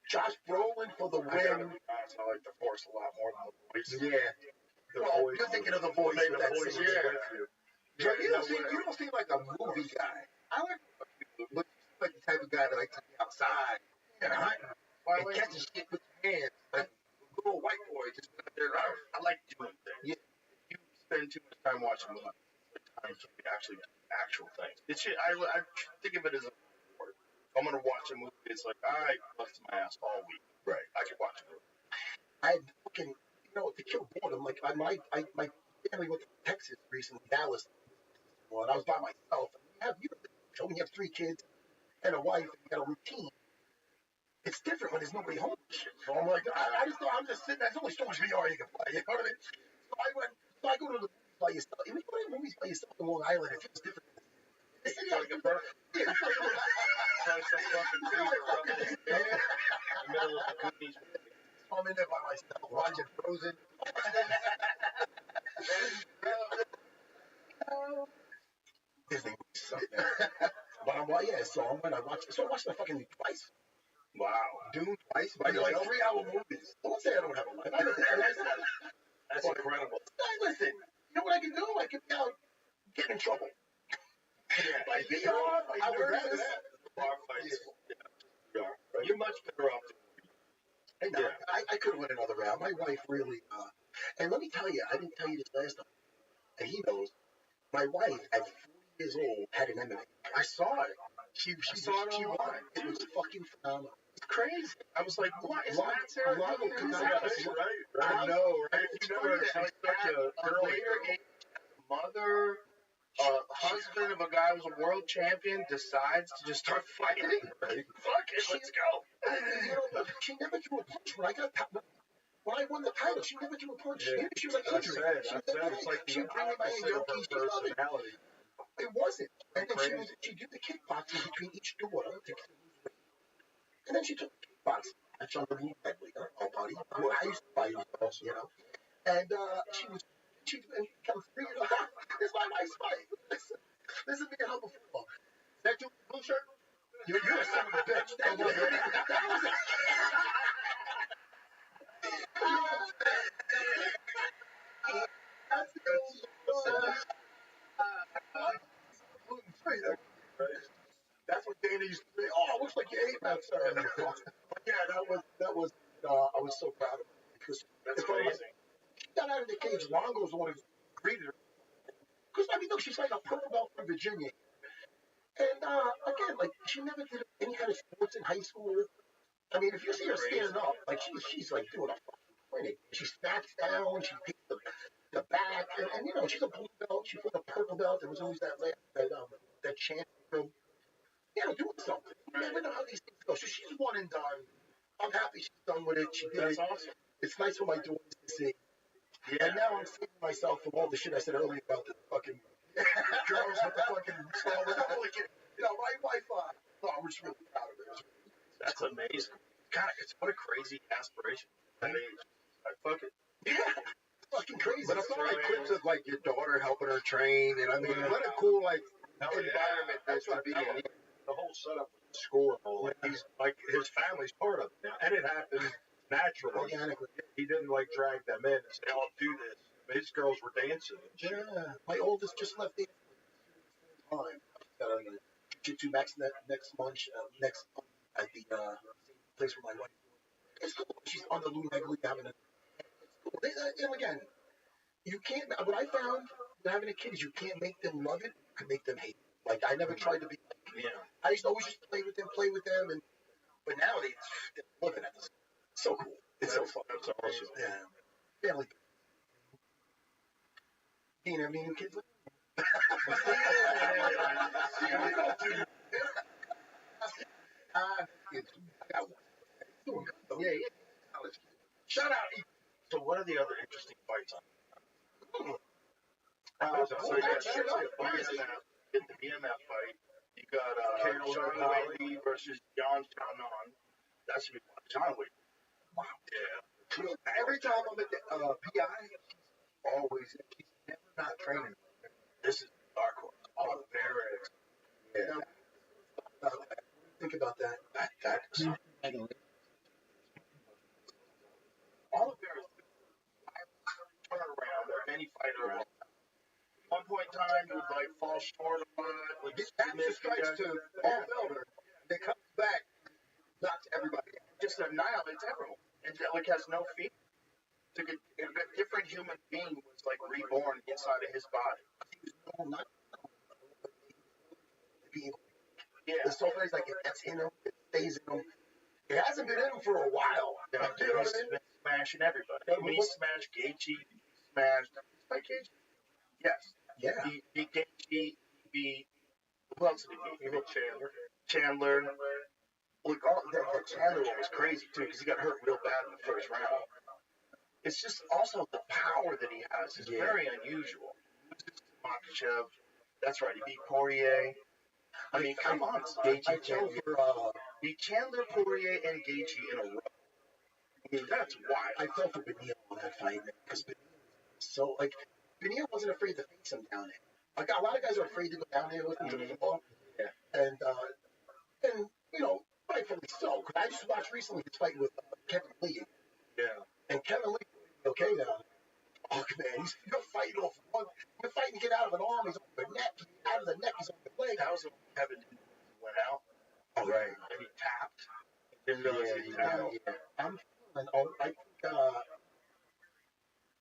Josh Brolin for the win. I like the Force a lot more than the Voice. Yeah. Well, you're thinking of the Voice. The Voice, yeah. You don't seem like a movie guy. I like the type of guy that likes to be outside and hunting and catching shit with your hands. Like a little white boy just out there. I like doing things. Yeah. You spend too much time watching movies. Time to actually do actual things. It's shit, I think of it as a sport. If I'm gonna watch a movie, it's like I busted my ass all week. Right. I could watch a movie. I fucking to kill boredom. Like my family went to Texas recently, Dallas. Well, and I was by myself. When you have 3 kids and a wife, and you got a routine. It's different when there's nobody home. So I'm like, I just thought I'm just sitting. There's only so much VR you can play. You know what I mean? So I go to the movies by yourself. Even when you go to the movies by yourself in Long Island, it feels different. It's like a bird. Yeah, it's like Try some fucking creature rubbing his head in the middle of the Goonies. so I'm in there by myself watching Frozen. Disney movies suck, man. But I'm like, yeah. So I watched the fucking twice. Wow. Dune twice. But like 3-hour movies. Don't say I don't have a life. That's incredible. Listen, you know what I can do? I can be out getting in trouble. Yeah. Like VR, I would rather that. Bar fights. Yeah. You're much better off. I could win another round. My wife really, and let me tell you, I didn't tell you this last time, and he knows. My wife, at 40 years old, had an MMA. I saw it. She won. It was fucking phenomenal. It's crazy. I was like, what is that? Right? I know, right? If you know that she's such a later age mother, husband of a guy who's a world champion, decides to just start fighting. Right? Fuck it, let's go. She never threw a punch when I won the title. She never threw a punch. Yeah. She was like injured. It's like she bring me my Yoki. personality. It wasn't. And then she did the kickboxing between each daughter. And then she took kickboxing. That's on the blue bag league. Our buddy. I used to fight also, you know. And she comes free. This is my wife's fight. This is me and her before. Is that your blue shirt? You're a son of a bitch. That was it. That's what Dana used to say. Oh, it looks like you ate that, sir. But yeah, that was. I was so proud of her because that's amazing. She got out of the cage. Longo's the one who greeted her. Because I mean, look, she's like a purple belt from Virginia. And again, like she never did any kind of sports in high school. I mean, if you see her standing up, like she's like doing a fucking clinic. She snatched down. She picked the back, and you know she's a blue belt. She put a purple belt. There was always that chant from, you know, doing something. You never know how these things go. So she's one and done. I'm happy she's done with it. She did. That's awesome. It's nice for my daughters to see. Yeah. And now I'm saving myself from all the shit I said earlier about the fucking girls with the fucking. You know, my wife. I was really proud of it. That's amazing. God, what a crazy aspiration. I mean, fuck it. Yeah. Fucking crazy. But I saw like clips of like your daughter helping her train, and I mean, what a cool like environment that's to be in. The whole setup with the school and all that. He's like his family's part of it, and it happened naturally. Organically. He didn't like drag them in and say, "I'll do this." His girls were dancing. And shit. Yeah. My oldest just left the time. Got on the Jiu-Jitsu next month at the place where my wife. It's cool. She's on the Lou Negley having a. And again, you can't. What I found with having a kid is you can't make them love it. You can make them hate it. Like I never tried to be. Yeah. I used to always just play with them, but now they're living at this. It's so cool. It's so fun. That's awesome. Yeah. Family. You know, me and kids. Shout out. So what are the other interesting fights on? So you got in the BMF fight. You got Sean Lee versus Jan Xiaonan. That should be fun. John Lee. Wow. Yeah. Every time I'm at the PI, she's never not training. This is dark horse. Oh, very. Yeah. Think about that. All of their turn around. They're any fighter around. One point in time, he would like fall short of it. Like, That's strikes to Paul Felder. They come back, knocks everybody out. Just annihilates everyone. And like has no feet. It's like a different human being was like reborn inside of his body. Yeah. It's so funny. It's like if that's in him, it stays in him. It hasn't been in him for a while. Yeah, you know what I mean? smashing everybody. Yeah, He smashed Gaethje. Smashed. Like Gaethje? Yes. Yeah. He beat Gaethje. He beat. Who else did he beat? Chandler. Look, that Chandler one was crazy too because he got hurt real bad in the first round. It's just also the power that he has is very unusual. Makhachev. That's right. He beat Poirier. I mean, come on. I fell for beat Chandler, Poirier, and Gaethje in a row. I mean, that's wild. I fell for Benil on that fight, man, because Benil wasn't afraid to face him down there. Like a lot of guys are afraid to go down there with him to the ball. Yeah. And rightfully so. Because I just watched recently his fight with Kevin Lee. Yeah. And Kevin Lee, okay now. Oh man, you're fighting off one. You're fighting to get out of an arm. He's on your neck. Out of the neck, he's on your leg. That was when Kevin went out. Oh right. And he tapped. Didn't realize he tapped. Yeah.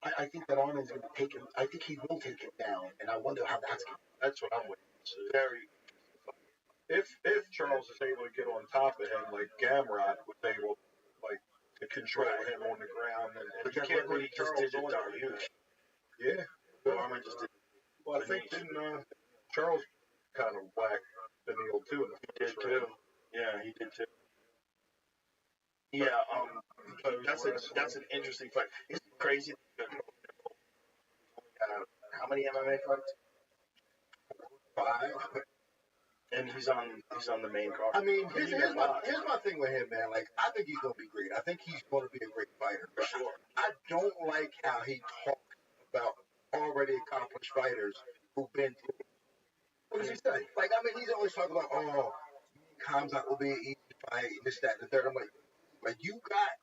I think that Armin's going to take him. I think he will take him down, and I wonder how that's going. That's what I'm waiting. Very. If Charles is able to get on top of him like Gamrot was able, to control him on the ground, and but you can't really just did it Dariush. Yeah. Well, Armin just did. Well, I think Charles kind of whacked Benil too. He did too. Yeah, he did too. Yeah, that's an interesting fight. It's crazy. How many MMA fights? 5. And he's on the main card. I mean, here's my thing with him, man. Like, I think he's gonna be great. I think he's gonna be a great fighter. For sure. I don't like how he talks about already accomplished fighters who've been through. What does he say? Like, I mean, he's always talking about, Khamzat will be an easy fight, this, that, and the third. I'm like, you got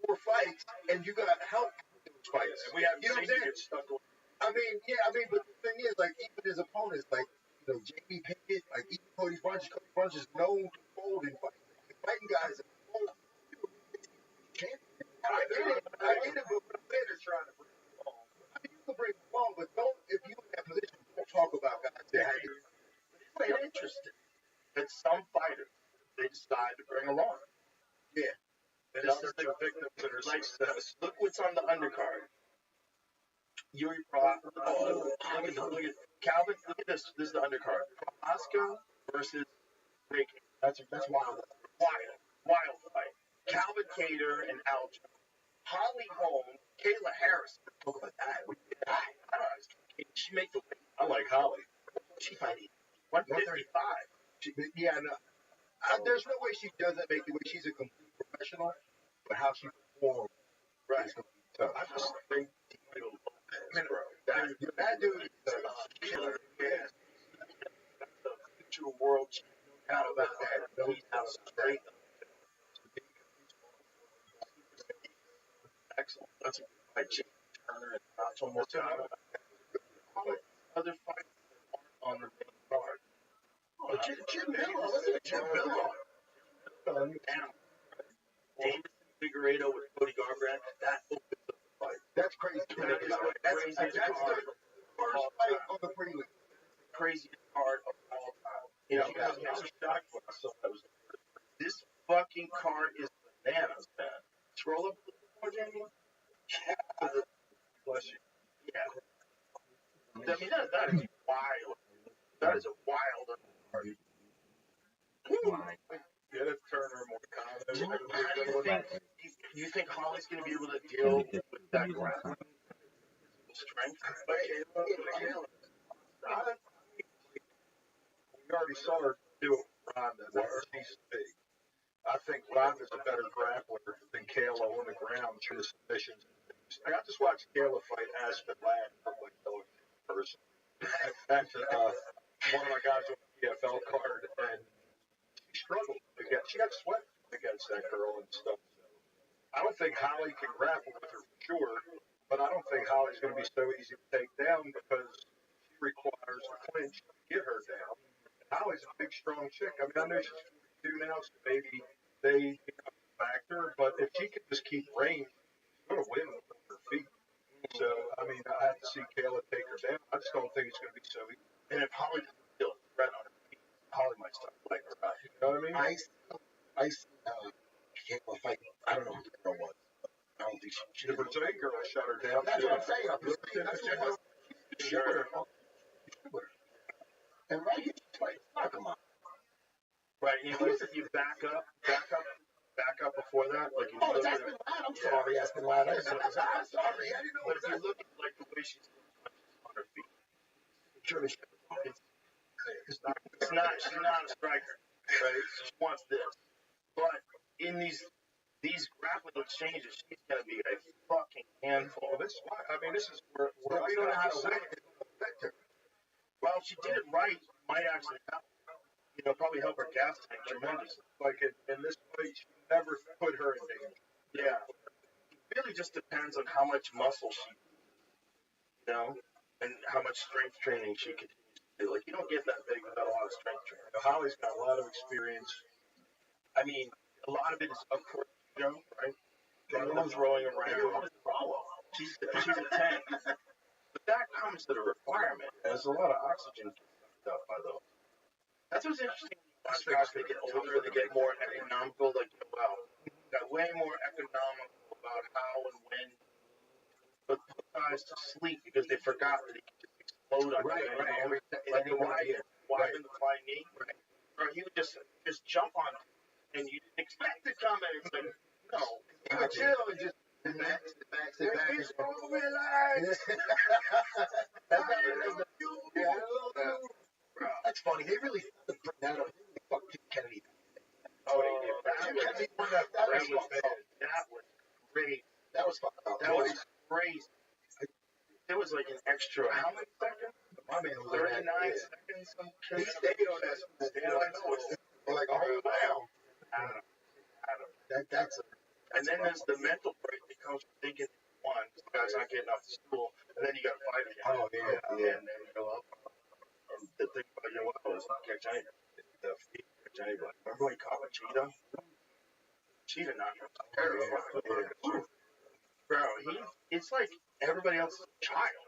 4 fights and you got help with those fights. And we have you know what I'm saying? Stuck on. But the thing is, like, even his opponents, like, Jamie Pickett, like, even Cody Bunch is known to fold in fights. Fighting guys that fold. I get it, but what I'm saying is trying to bring them along. I mean, you can bring them along, but if you're in that position, don't talk about guys that had it. It's interesting that some fighters they decide to bring along. Yeah. And this is the victims that are like, look what's on the undercard. Yuri Prohaska. Look at Calvin. Look at this. This is the undercard. Prohaska versus Reiki. That's wild. Wild fight. Calvin Cater and Al Jones. Holly Holm, Kayla Harris. Talk about that. I don't know. Can she make the weight? I like Holly. She fighting 135. There's no way she doesn't make the way. She's a complete professional, but how she performs is going to be tough. I just think Diego Lopez, bro. That dude is a killer. Yeah. That's the future world champion. How about that? He's out straight. Excellent. That's a good fight. Jim Turner and Nacho Montano. Other fights on the main card. Jim Miller. Listen to Jim Miller. Davidson Figueiredo with Cody Garbrandt. That opens up the fight. That's crazy. That is the craziest card. First fight on the prelim. Craziest card of all time. You know, I was shocked when I saw that. This fucking card is bananas, man. Scroll up a little more, Jamie. Bless you. Yeah. I mean, that is wild. That is a wild card. Get a Turner Moicano. You think Holly's going to be able to deal with that ground strength? We already saw her do it with Ronda. She's big. I think Ronda's a better grappler than Kayla on the ground through the submissions. I just watched Kayla fight Aspen Ladd from person. That's one of my guys on the PFL card, and she struggled against. She got swept against that girl and stuff. I don't think Holly can grapple with her for sure, but I don't think Holly's going to be so easy to take down because she requires a clinch to get her down. Holly's a big, strong chick. I mean, I know she's 42 now, so maybe they become a factor, but if she can just keep range, she's going to win with her feet. So, I mean, I have to see Kayla take her down. I just don't think it's going to be so easy. And if Holly doesn't feel threat on her feet, Holly might start playing her out. You know what I mean? I see Kayla fighting. I don't know who the girl was. I don't think she The Brazilian girl shut her down. That's what I'm saying. That's what it was. You should with her. And right here, she's like, come on. Right, and you back up before that. Like, oh, it's Aspen Ladd. I'm sorry, Aspen Ladd. I'm sorry. I didn't know. But if you look at like the way she's on her feet, sure it's not. She's not a striker, right? She wants this. But in these grappling exchanges, she's gonna be a fucking handful. This is why. I mean, this is where we don't know how to win it. Well, if she did it right, it might actually help. Probably help her gas tank tremendously. Like in this fight, she never put her in danger. Yeah. It really just depends on how much muscle she, and how much strength training she continues to do. Like, you don't get that big without a lot of strength training. Holly's got a lot of experience. I mean, a lot of it is, of course, right? Throwing around. She's a tank. But that comes to the requirement. There's a lot of oxygen stuff by those. That's what's interesting. As they get older, they get more economical. Like, wow, got way more economical about how and when to put guys to sleep because they forgot that he could just explode on right. Like the wide in the fly knee. Right. Or he would just jump on it, and you didn't expect it coming. It's like, no. He would chill and just relax. Relax. That's how it is. That's funny. They really bring that up. Fuck Jim Kennedy. Oh, they did. That was great. That was fun. That was crazy. It was like an extra. How many seconds? My man was 39 seconds. He stayed on that. Like a whole round. I don't know. That's and then there's the mental break that comes from thinking one, the guy's not getting off the stool, and then you got to fight again. Oh, yeah. And then you go up. And the thing about it's not catch anybody. The feet catch anybody. Remember when he caught a cheetah? Cheetah knocked him terrible. Bro, it's like everybody else is a child.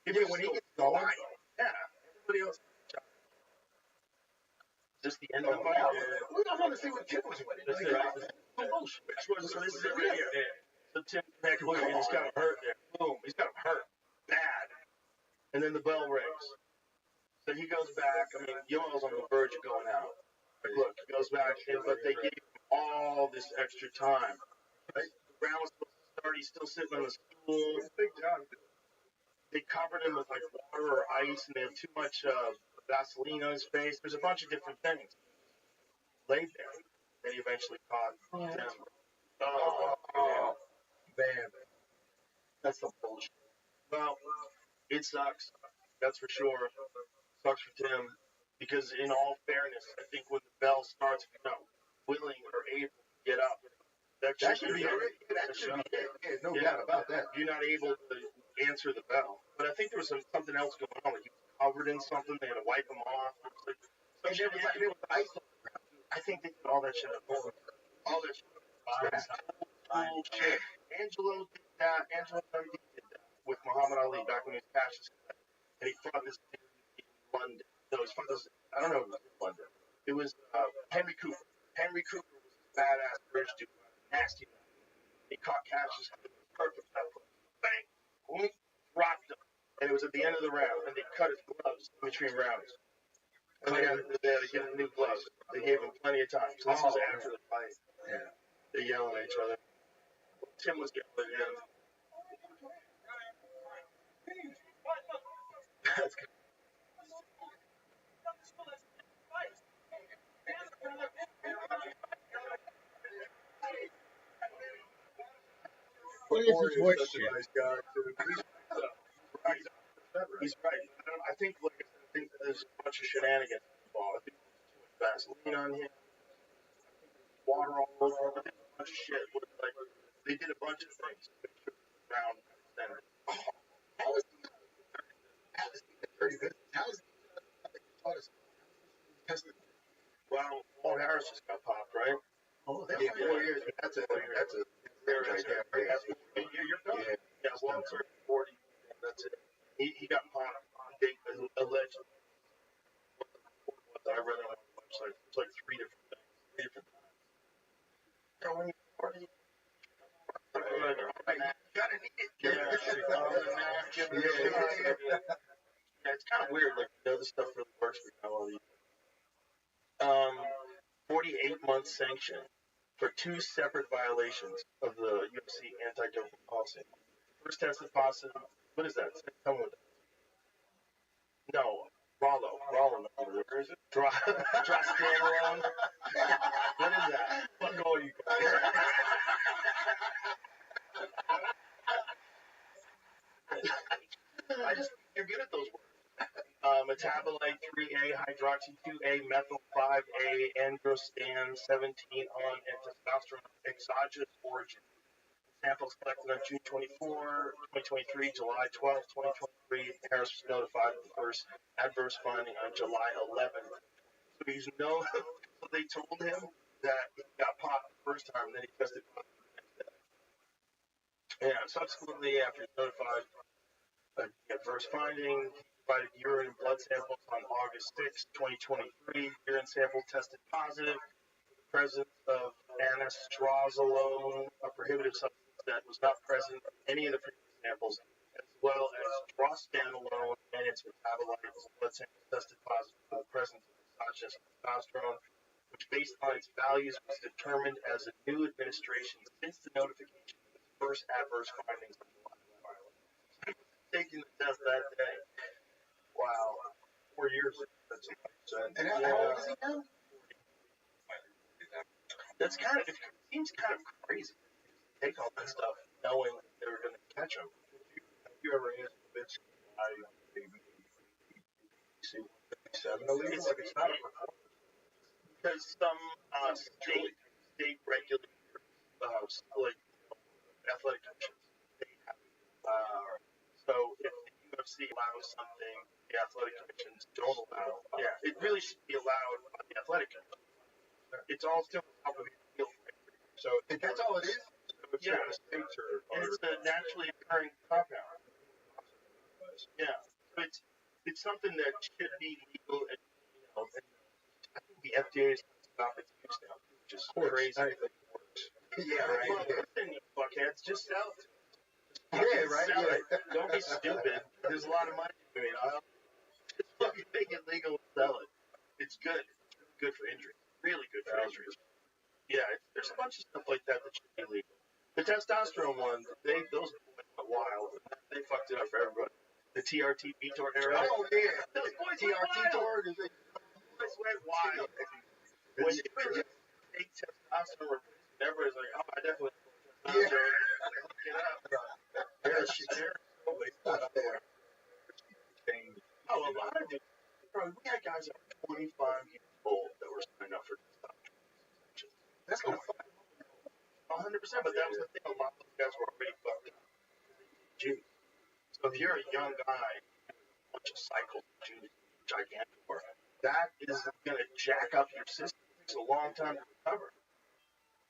When he gets going, everybody else is a child. Is this the end of the fight? We just want to see what Tim was winning. So this is it right here. So Tim McAvoy, he's got him hurt there. Boom, he's got him hurt. Bad. And then the bell rings. So he goes back. I mean, Yoel's on the verge of going out. Look, he goes back, but they gave him all this extra time. Right? The round was supposed to start. He's still sitting on the stool. Big job. They covered him with like water or ice, and they have too much Vaseline on his face. There's a bunch of different things. Laid there. Then he eventually caught Tim. Oh, man. That's some bullshit. Well, it sucks. That's for sure. Sucks for Tim. Because in all fairness, I think when the bell starts, if you're not willing or able to get up, that should be it. That should be it. Yeah, no doubt about that. You're not able to answer the bell. But I think there was something else going on. Like he was covered in something. They had to wipe him off. And there was ice on the ground. I think they did all that shit up. All that shit up. Shit. Angelo did that. Angelo did that with Muhammad Ali back when he was Cassius. And he fought this in London. No, he fought this, I don't know if it was in London. It was Henry Cooper. Henry Cooper was a badass British dude. Nasty. He caught Cassius. Perfect. Bang. Boom. Dropped him. And it was at the end of the round. And they cut his gloves in between rounds. And they had to get him new gloves. They gave him plenty of time. So this was after the fight. Yeah. They yelling at each other. Tim was yelling at him. That's good. What is his voice? Nice guy. He's right. I think, like I said, I think there's a bunch of shenanigans involved. I think there's too much Vaseline on him. Water all over. I think a bunch of shit. Like, they did a bunch of things to make sure the round extended. How is he the 30 minutes? How is he tested? Well, Paul Harris just got popped, right? Oh, that's 4 years. That's a right there. You're done. Yeah, well, 40. That's it. He got popped. Allegedly. I read it on the website. It's like 3 different things. 3 different times. When you party, Yeah, it's kind of weird. Like, this stuff really works for you. 48-month sanction for 2 separate violations of the UFC anti-doping policy. First tested positive. What is that? Tell me what that is. No, Rollo. Where is it? Draw standalone. What is that? Fuck all you guys. You're good at those words. Metabolite 3A, hydroxy 2A, methyl 5A, androsten 17 on, and testosterone exogenous origin. Samples collected on June 24, 2023, July 12, 2023. Harris was notified of the first adverse finding on July 11th. So so they told him that he got popped the first time, and then he tested positive the next day. And subsequently, after he was notified of the adverse finding, he provided urine and blood samples on August 6, 2023. Urine sample tested positive for the presence of anastrozolone, a prohibited substance that was not present in any of the previous samples, as well as drostanolone and its metabolites. Blood samples tested positive for the presence of exogenous testosterone, which, based on its values, was determined as a new administration since the notification of its first adverse findings on July 5. Taking the test that day. Wow. 4 years. That's amazing. And how old is he now? That's it seems kind of crazy. Take all that stuff knowing that they were going to catch him. Have you ever asked Vince why maybe see 157 illegal? Like, it's not a performance. Because some state regulators, like athletic commissions, they have. So if the UFC allows something the athletic commissions don't allow, it really should be allowed by the athletic commission. It's all still top of the field. So that's all it is? So it's states and it's a naturally occurring compound. Yeah. So it's something that should be legal, and I think the FDA is stop its use now, which is crazy. Yeah, right. Well, listen, you fuckheads, just sell it. Yeah, right. Sell it. Don't be stupid. There's a lot of money to be made. Just fucking make it legal and sell it. It's good. It's really good for injuries. Really good for injuries. Yeah, there's a bunch of stuff like that that should be legal. The testosterone ones, those boys went wild. They fucked it up for everybody. The TRT Vitor era. Oh, yeah. Those boys TRT tour. Those boys went wild. When you take testosterone, everybody's like, oh, I definitely testosterone. Look it up. There's shit there. Oh, a lot of dudes. Bro, we had guys that were 25 years old that were signing up for testosterone. That's going to 100%, but that was the thing. A lot of those guys were already fucked up. Juice. So if you're a young guy, a bunch of cycles, juice, gigantor, that is going to jack up your system. It takes a long time to recover.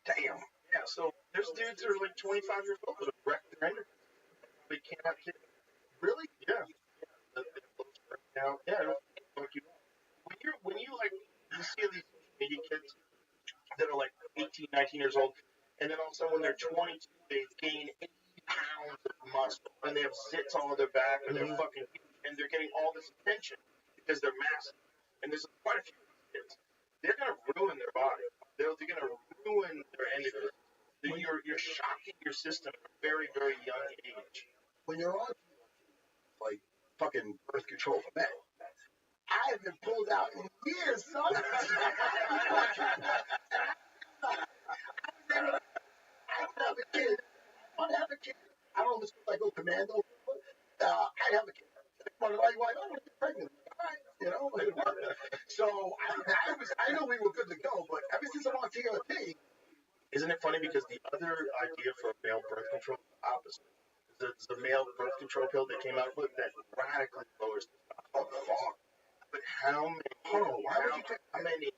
Damn. Yeah, so there's dudes that are like 25 years old that have wrecked their endocrine. They can't have kids. Really? Yeah. Now, it'll fuck you up. When you see these social media kids that are like 18, 19 years old, and then all of a sudden when they're 22, they gain 80 pounds of muscle, and they have zits all on their back, and they're fucking huge, and they're getting all this attention because they're massive. And there's quite a few kids. They're gonna ruin their body. They're gonna ruin their endocrine. You're shocking your system at a very, very young age. When you're on, like, fucking birth control for men, I have been pulled out in years, son. I could have a kid. I want to have a kid. I don't listen like go commando. I'd have a kid. I want to get pregnant. All right, So I know we were good to go, but ever since I'm on TRT. Isn't it funny because the other idea for male birth control is the opposite. It's the male birth control pill they came out with that radically lowers testosterone. Oh, fuck. But how many? Hold on, why would you take? How many?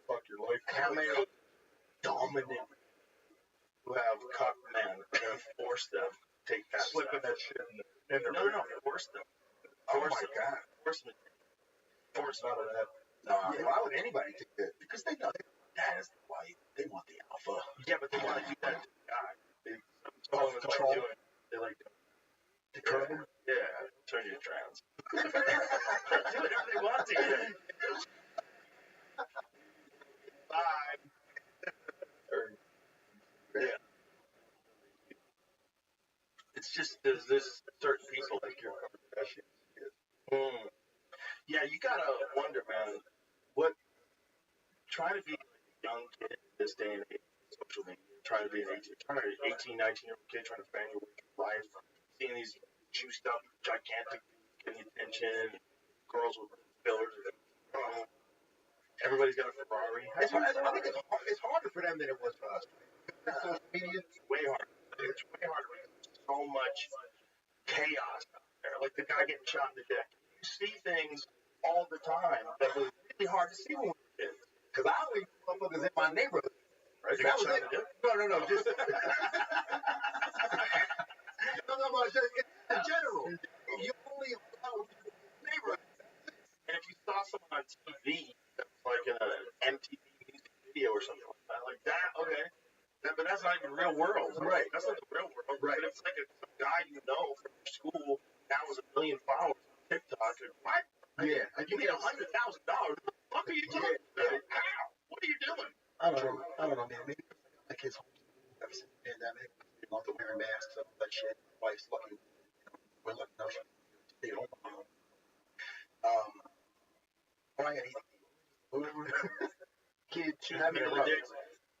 Fuck your life. How many dominant who have cuck men are going to force them to take that Slipping stuff? that shit in there. No, force them. Oh my God. Force them. Force None of that. No, why would anybody take that? Because they know that is the wife. They want the alpha. Yeah, but they want to do that to the guy. Control. They like To curb them? Yeah, turn you trans. Do whatever they want to you. Bye. Yeah. It's just there's certain people like your Kardashians. Yeah, you gotta wonder, man. What trying to be like a young kid in this day and age, social media, trying to be an 18, 19-year-old kid trying to find your way through life, seeing these juiced up, gigantic dudes getting attention, girls with fillers. Everybody's got a Ferrari. I think it's harder for them than it was for us. Social media is way harder. It's way harder because there's so much chaos out there. Like the guy getting shot in the dick. You see things all the time that was really hard to see when we were kids. Because I only knew motherfuckers in my neighborhood. Right? That was it. No. Just just in general. You only allow neighborhood. And if you saw someone on TV that was like in an MTV music video or something like that, okay. But that's not even real world. Right. That's not the real world. Right. But it's like some guy you know from your school now has 1 million followers on TikTok. And what? Yeah. You made $100,000. What the fuck are you doing? Yeah. How? What are you doing? I don't know, man. Maybe my kids homeschooled ever since the pandemic. They love to wear masks and all that shit. My wife's lucky. We're lucky enough she stay at home. Brian, kids should have it around.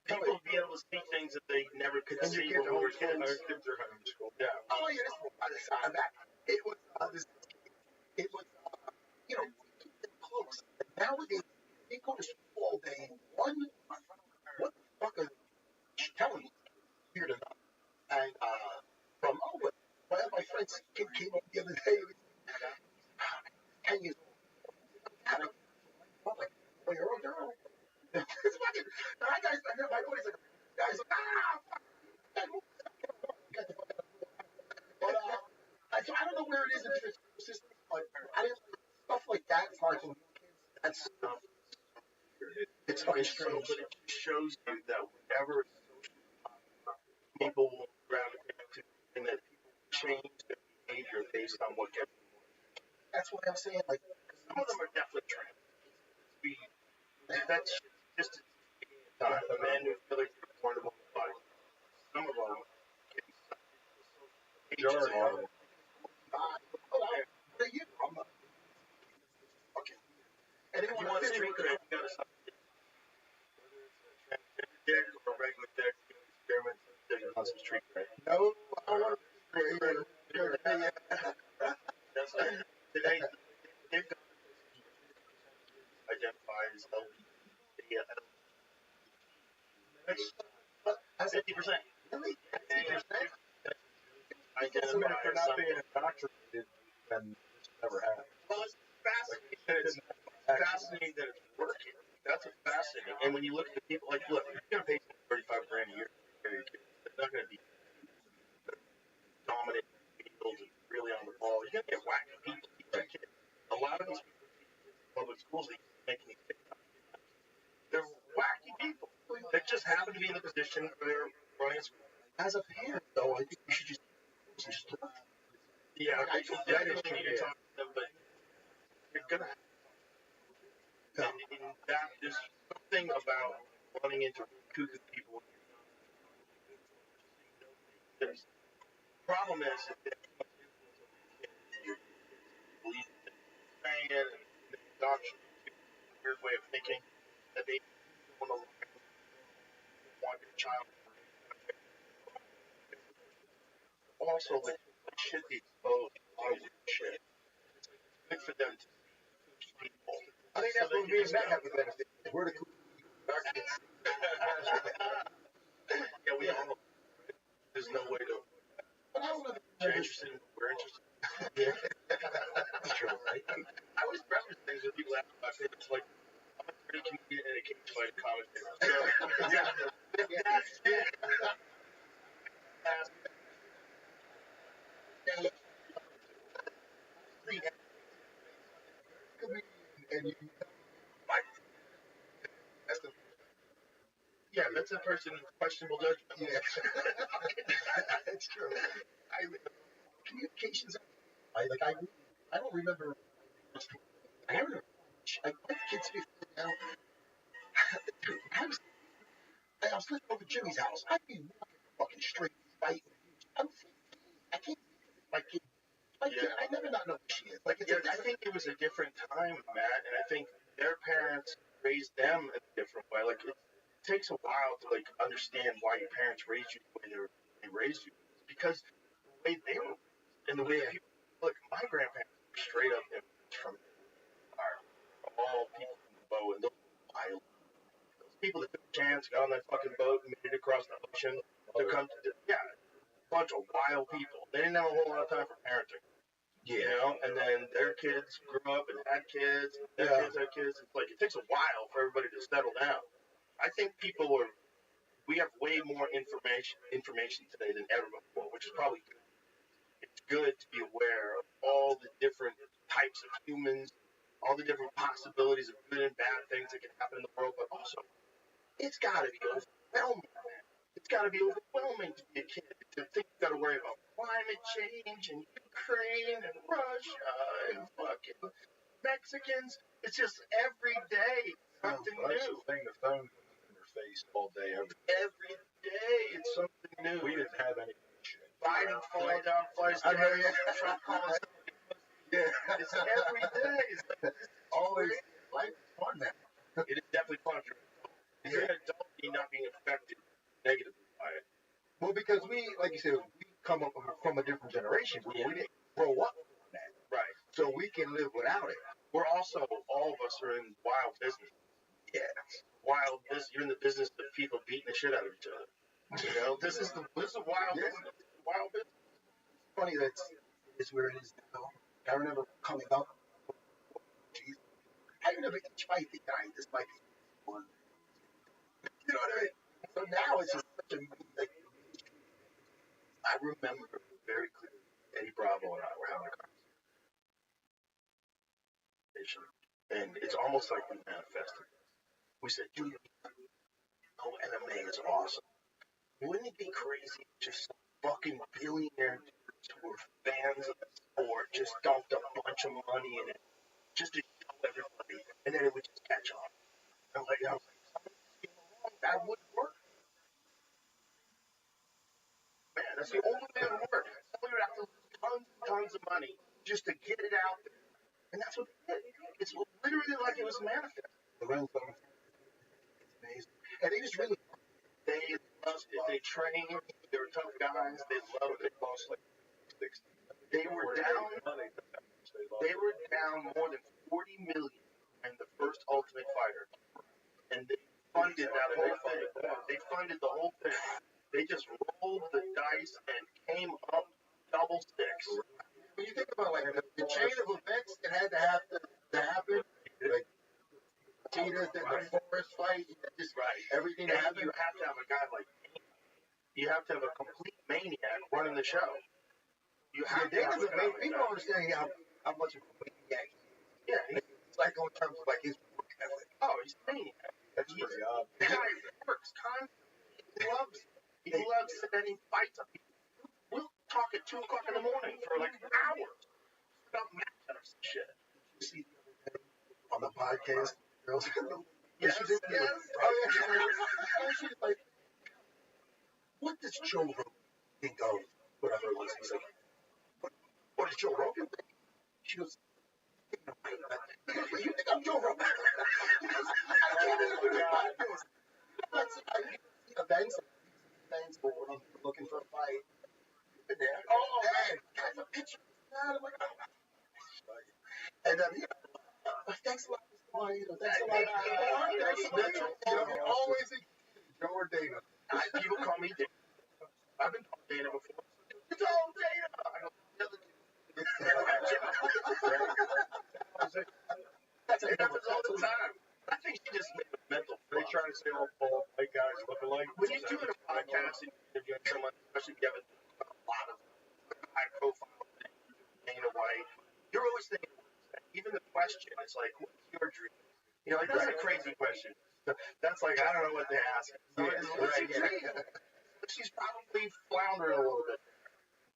People be able to see things that they never could see when we were kids. Our kids are having school. Yeah. Oh yeah, this was by the side back. It was close. Nowadays, they go to school all day. What the fuck are they telling you? Weird enough. And one of my friend's kid came up the other day. 10 years old. I'm like, boy, you're a girl. It's fucking. And my boy's like, fuck. So I don't know where it is in the system, but stuff like that. It's like that's it's fucking strange. But it just shows you that whenever people will gravitate to, and that people change their behavior based on what gets them. That's what I'm saying. Like some of them are definitely trans. That's just a man who feels like they're born to body. Some of them get majority of them. And if you want street cred, you gotta stop. Whether it's a transgender dick or a regular dick, you know, experiment on some street cred. No, I don't want to. That's like today. They've got identify as LGBT. That's 50%. Really? 50%. Identify for not being indoctrinated and never have. Well, it's fascinating that it's working. That's what's fascinating. And when you look at the people, like, look, you're going to pay $35,000 a year for your kids. They're not going to be dominant field and really on the ball. You're going to get wacky people teaching kids. A lot of these people in public schools, they making these TikTok. They're wacky people that just happen to be in the position where they're running a school. As a parent, though, I think you should just yeah, I understand you're talking to them, but you're gonna have and that there's something about running into cuckoo people. The problem is that you believe in the adoption, weird way of thinking that they want to want your child. Also, they should be exposed to all of this shit. It's good for them to see people. I think that's what me and Matt have to benefit. We're the cool yeah, we all know. There's no way to change your sin. We're interested. Yeah. That's true, right? I always preface things with people asking about it. It's like, I'm a pretty comedian and a cage fight commentator. Yeah, that's a person with questionable judgment. Yeah, that's true. communications. Like I don't remember. I remember. Like my kids figured out. Dude, I was living over Jimmy's house. I'd be walking fucking straight, right? I'm 15. I can't think of it. My kid. I never not know who she is. Like, I think it was a different time, Matt, and I think their parents raised them in a different way. Like, it takes a while to like understand why your parents raised you the way they raised you, because the way they were raised and the way people. Look, my grandparents were straight up immigrants from all people from the boat, and those wild people that took a chance, got on that fucking boat, and made it across the ocean to come to a bunch of wild people. They didn't have a whole lot of time for parenting. Yeah. You know, and then their kids grew up and had kids, and their kids had kids. It's like it takes a while for everybody to settle down. I think we have way more information today than ever before, which is probably good. It's good to be aware of all the different types of humans, all the different possibilities of good and bad things that can happen in the world, but also it's got to be overwhelming, man. It's got to be overwhelming to be a kid to think you got to worry about climate change and Ukraine and Russia and fucking Mexicans. It's just every day something new. That's the thing. The phone in your face all day, every day it's something new. We didn't have any shit. Biden falling down flights of stairs. Trump calling somebody. Yeah. It's every day. It's like, always life is fun now. It is definitely fun. If you're an adult, you're not being affected negatively by it. Well, because we, like you said, we come up from a different generation. We didn't grow up with that. Right. So we can live without it. We're also, all of us are in wild business. Yeah. Wild business. You're in the business of people beating the shit out of each other. You know, this is a wild business. Wild business. It's funny that it's where it is now. I remember coming up. Geez, I remember each fight thinking, all right, this might be one. You know what I mean? So now it's just such a like. I remember very clearly Eddie Bravo and I were having a conversation, and it's almost like we manifested. We said, dude, MMA is awesome. Wouldn't it be crazy if just some fucking billionaire dudes who were fans of the sport just dumped a bunch of money in it just to show everybody, and then it would just catch on? I was like, that wouldn't work. Man, that's the only way it would work. Somebody would have to lose tons and tons of money just to get it out there. And that's what they did. It's literally like it was manifest. The Ren It's amazing. And they just really they loved it. They trained. They were tough guys. They loved it. They were down. They were down more than $40 million in the first Ultimate Fighter, and they funded that whole thing. They funded the whole thing. They just rolled the dice and came up double six. When you think about like the chain of events that had to happen, like Cheetahs and the forest fight, just everything that happened. You have to have a guy like me. You have to have a complete maniac running the show. You have to have a guy like people don't understand how much of a maniac he is. Yeah, it's like on terms of like his work ethic. Oh, he's a maniac. That's pretty odd. The guy works constantly. He loves setting fights up. We'll talk at 2 o'clock in the morning for like hours about matchups and shit. You see the other day on the podcast, girls. Yes. She's like, what does Joe Rogan think of whatever it was? He's like, what does Joe Rogan think? She goes, you think I'm Joe Rogan? He goes, I can't even do the podcast. Events for when I'm looking for a fight. Been there. Oh, man. Got a picture. I'm like, oh. And thanks a lot. Thanks a lot. Always Joe or Dana. People call me Dana. I've been called Dana before. It's all Dana. I go, the other dude. It happens all the time. I think she just made a mental. They try to say all bald white guys look alike. When you're doing a podcast and you're interviewing someone, especially if you have a lot of high profile things, Dana White, you're always thinking, even the question is like, what's your dream? You know, like, that's a crazy question. That's like, I don't know what they're asking. So what's your dream? She's probably floundering a little bit.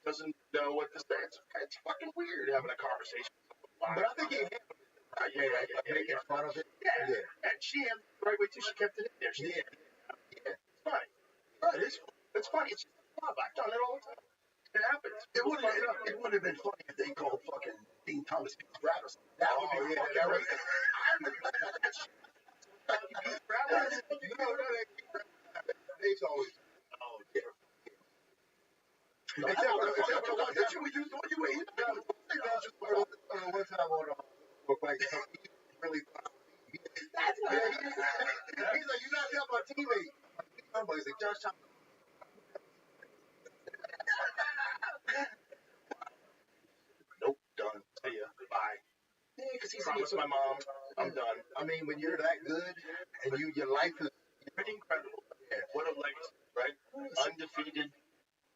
doesn't know what to say. It's fucking weird having a conversation. But I think he handled it right. Yeah, making fun of it. Yeah. And she handled it the right way too. She kept it in there. It's funny. It's funny. It's just love. I've done it all the time. It happens. It would have been funny if they called fucking Dean Thomas Brad or something. That would be fucking crazy. I remember that shit. He's always. Oh, yeah. Except for the one that you were using when you were eating. One time on like, he really thought. That's what He's like, you're not helping my teammate. He's like, Josh Thomas. Nope, done. See ya. Bye. Yeah, because he's Promise my mom, I'm done. I mean, when you're that good and your life is Pretty incredible. Yeah. What a legacy, right? Undefeated.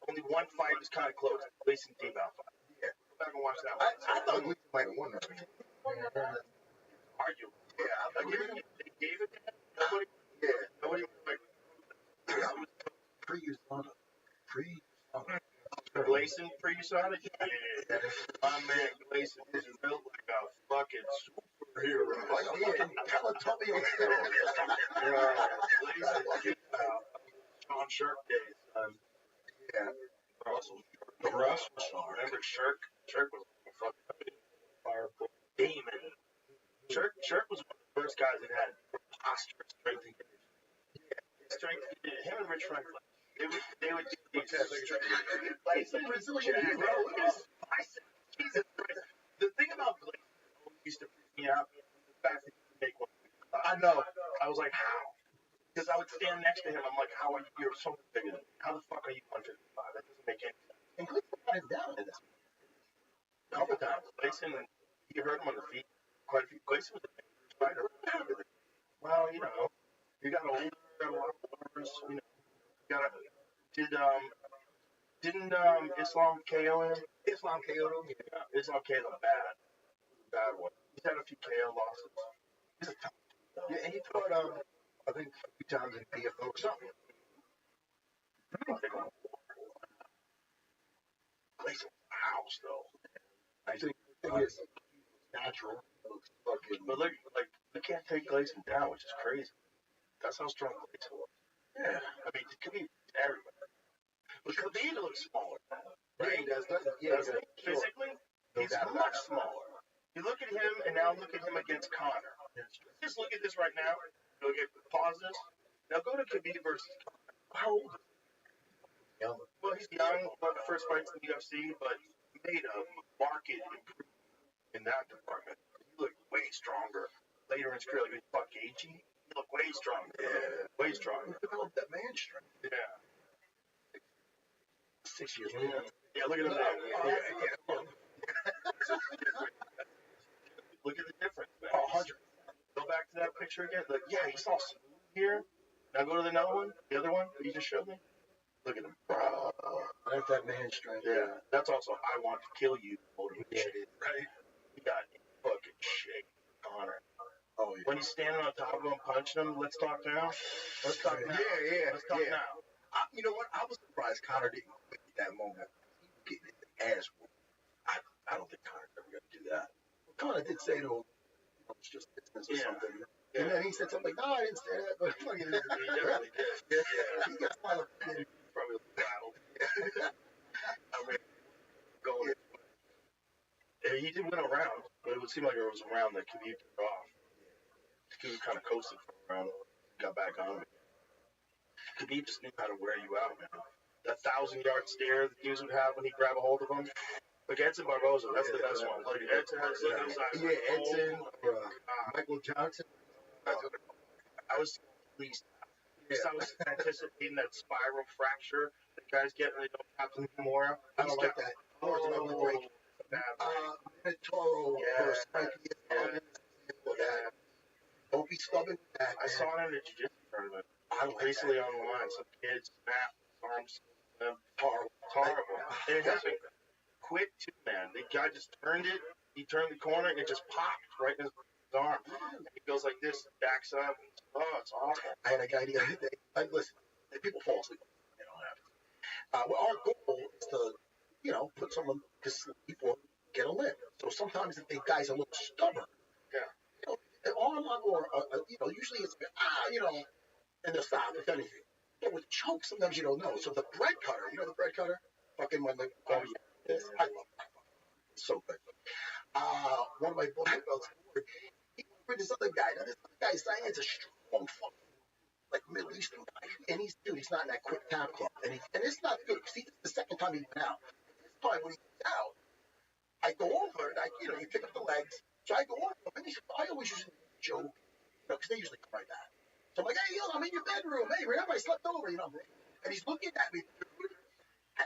Only one fight was kind of close. Gleason T-Bow fight. Yeah. Go back and watch that one. I thought Gleason might have won that. Arguable. Yeah, They gave it to him. Nobody was like, pre-USADA. Gleason pre-USADA? Yeah. My man Gleason is built like a fucking superhero. Like a fucking Teletubby on steroids. Gleason, Sean Sharp days. yeah. Russell. Remember Shirk? Shirk was a fucking powerful demon. Shirk was one of the first guys that had posture, strength, and conditioning. Yeah. Strength, him and Rich Franklin. They would do these Gleason Brazilian hero. Jesus Christ. The thing about Gleason used to freak me out, the fact that he could make one. I know. I was like, how? Because I would stand next to him. I'm like, how are you? You're so much bigger than me. How the fuck are you 155? That doesn't make any sense. And Gleason got him down in this. A couple times. Gleason, you heard him on the feet. Quite a few. Gleason was a big fighter. Well, you know, you got older, got a lot of wars, you know. Didn't Islam KO him? Islam KO'd him. Yeah, Islam KO him bad one. He's had a few KO losses. He's a tough. Yeah, and he fought, I think, a few times in PFO or something. Gleason was a house, though. I think it's natural. Looks fucking. But look, like, we can't take Gleason down, which is crazy. That's how strong Gleason was. Yeah. I mean, Khabib is everywhere. But Khabib looks smaller. Right? He does. Physically, he's much smaller. You look at him, and now look at him against Conor. Just look at this right now. Pause this. Now go to Khabib versus Conor. How old is he? Young. Well, he's young, but the first fight's in the UFC, but he made a marked improvement in that department. He looked way stronger. Later in his career, like, fuck Gaethje, he looked way stronger. Yeah, way stronger. He developed that man strength. Yeah. 6 years. Yeah, look at him there. Look at the difference, man. 100. Go back to that picture again. Like, yeah, he's all smooth here. Now go to the another one, the other one that you just showed me. Look at him. That's that man strength. Yeah, that's also I want to kill you motivation, right? He got fucking shake, Conor. Oh, yeah. When he's standing on top of him, punching him, let's talk now. Let's talk now. Yeah. Let's talk now. You know what? I was surprised Conor didn't quit at that moment. He was getting his ass whooped. I don't think Conor's ever going to do that. Conor did say to him, it's just business or something. Yeah. And then he said something like, no, I didn't say that. But fucking, He definitely did. Yeah. He got violent. Probably rattled. I mean, going. Yeah, he did win a round, but it would seem like it was a round that Khabib took off. Khabib kind of coasted for a round, got back on it. Khabib just knew how to wear you out, man. That 1,000-yard stare that dudes would have when he grabbed a hold of them. Like Edson Barboza, that's the best one. Like Edson has Edson, Michael Johnson. I was pleased. I was anticipating that spiral fracture that guys get when they don't have them anymore. I don't like that. Minotauro versus Frankie. Don't be stubborn. I saw it in a jiu-jitsu tournament. Recently online, some kids snapped arms. Horrible. And it happened quick too, man. The guy just turned it. He turned the corner and it just popped right in his arm. And he goes like this, backs up. Oh, it's awful. I had a guy the other day. Listen, people fall asleep. They don't have to. Well, our goal is to put someone to sleep or get a limp. So sometimes if the guy's a little stubborn, an arm or usually it's and they'll stop if anything. But with choke, sometimes you don't know. So the bread cutter, the bread cutter, fucking when the I love that. It's so good. One of my black belts, he with this other guy. Now this other guy's a strong fucking like Middle Eastern guy, and he's not in that quick tap club, and it's not good because this is the second time he went out. This time when he went out, I go over and you pick up the legs, so I go over, and I always use a joke, because they usually come right back. So I'm like, hey, I'm in your bedroom. Hey, remember I slept over, And he's looking at me, dude.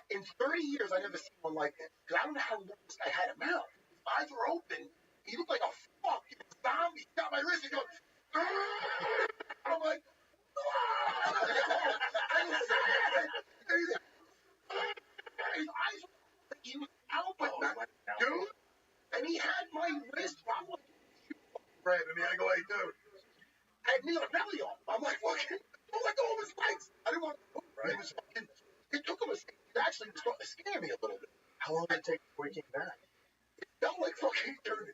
In 30 years, I never seen one like this. Because I don't know how long this guy had him out. His eyes were open. He looked like a fucking zombie. He got my wrist. He goes, I'm like, his eyes were open. He was out, but not, dude. And he had my wrist. I'm like, grabbing me. I go, hey, dude. I had me on a belly on. I'm like, fucking, I was like, oh, his legs. I didn't want to move. Right. It took him it actually was starting to scare me a little bit. How long did it take before he came back? It felt like fucking eternity.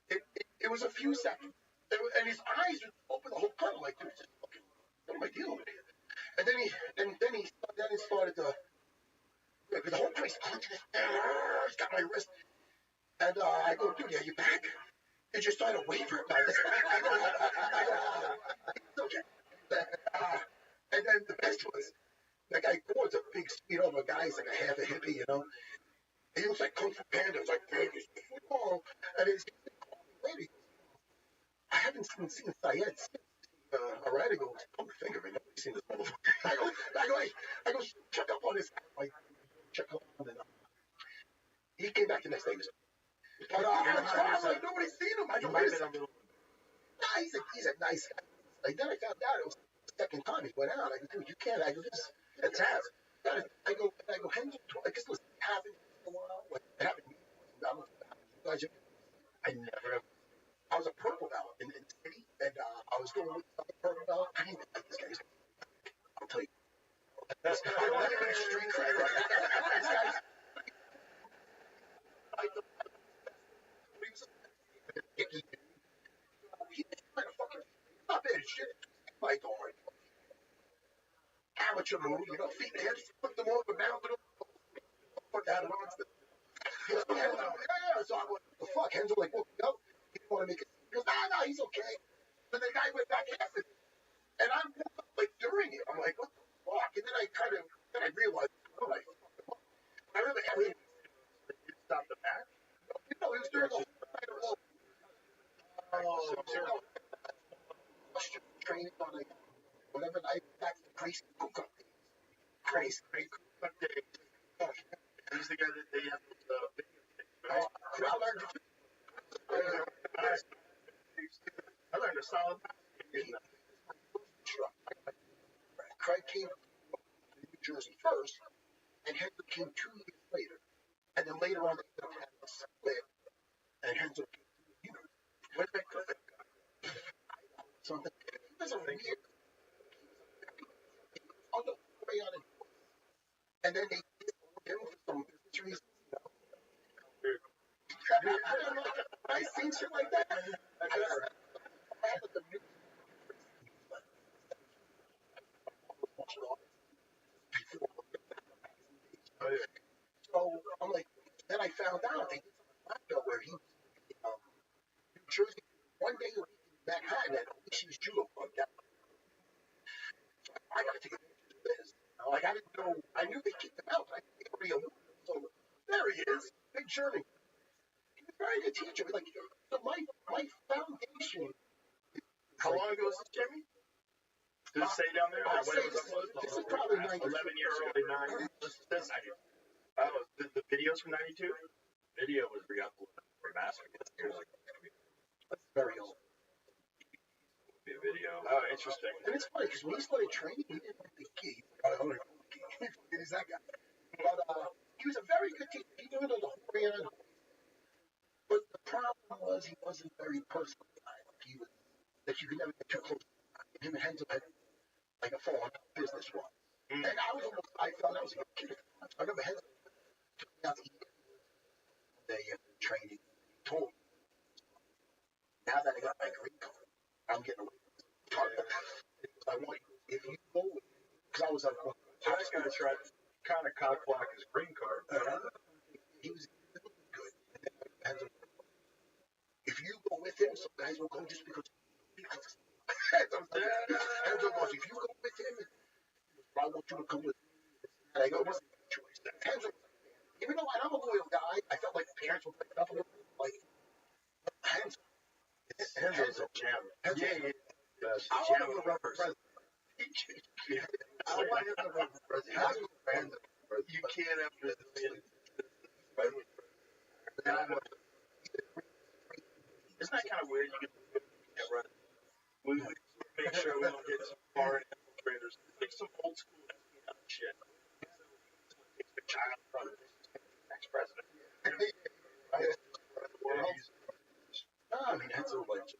It was a few seconds. And his eyes would open the whole time. I'm like, dude, just fucking, what am I dealing with here? And then he started to, the whole place clenching his, he's got my wrist. And I go, dude, are you back? It just started to waver. I go, it's okay. And then the best was, that guy Gord's a big, sweet old guy. He's like a half a hippie, He looks like Kung Fu Panda. It's like, hey, he's football. And he's lady. I haven't seen Syed since. All right, I go, come to think of it, nobody's seen this motherfucker. I go, check up on this guy. Check up on him. He came back the next day. But I was like, nobody's seen him. I go, wait a second. Nah, he's a nice guy. Like, then I found out it was the second time he went out. I go, dude, you can't. I go, it's happened. I go, Henry, I guess it was happened for a while. Like, it happened to me. I never. I was a purple belt in the city, and I was going with some purple belt. I didn't even like this guy. I'll tell you. This guy, I'm not even street cred. This guy's. He was trying to fucking. Not bad shit. My God. Amateur move, feet and hands, put them over, mount them, put that on. Yeah. So I went, what the fuck? Henzo like, well, no, he didn't want to make it. He goes, no, he's okay. But the guy went back after me. And I'm like during it. I'm like, what the fuck? And then I realized, I remember everything. Did you stop the match? It was during the whole night of training on a whatever night, that's the crazy cook-up days. Crazy cook-up days. He's the guy that they have the video thing. I learned to I learned a solid Craig came to New Jersey first, and Henry came 2 years later. And then later on, they had a split, and Henry came to New Jersey. When did that come? Something. He was a weird. On the way on it. And then they did him for some reasons. I seen shit like that. I had the new. So I'm like, then I found out they did something where he was in New Jersey one day a week in Manhattan at Alicia's Judo Club. I got to take advantage of this. Like I didn't know. I knew they kicked him out, but I didn't think it would be a so there he is, Big Journey. He was a very good teacher. Like so my foundation. How long ago was this, Jimmy? Does it say down there? I'd say this is probably 11 years early 90s. The videos from 92? Video was re-uploaded, remastered years ago. That's very old. Be a video. Oh, interesting. And it's funny because when he started training, he didn't like the key. He's that guy. But he was a very good teacher. He knew the Hawaiian. But the problem was he wasn't very personal. Like he was that you could never get too close. Him and Henzo had like a full-on business one. And I felt I was a kid. I remember Henzo took me out to eat one day after training. He told me, now that I got my green card, I'm getting away from this. I want you, if you go with me, because I was on the That guy tried to kind of cock block his green card. he was good. If you go with him, some guys will go just because. Enzo goes, if you go with him, I want you to come with me. And I go, what's the choice? Enzo, even though I'm a loyal guy, I felt like the parents were picking up a little bit. Like, Enzo's a jam. Yeah. I want him to run for president. I want him to run for president. You can't have president. Isn't that kind of weird? You get run. We make sure we don't get some foreign infiltrators. It's like some old school shit. It's the child from the next president. No, I mean, Enzo, like,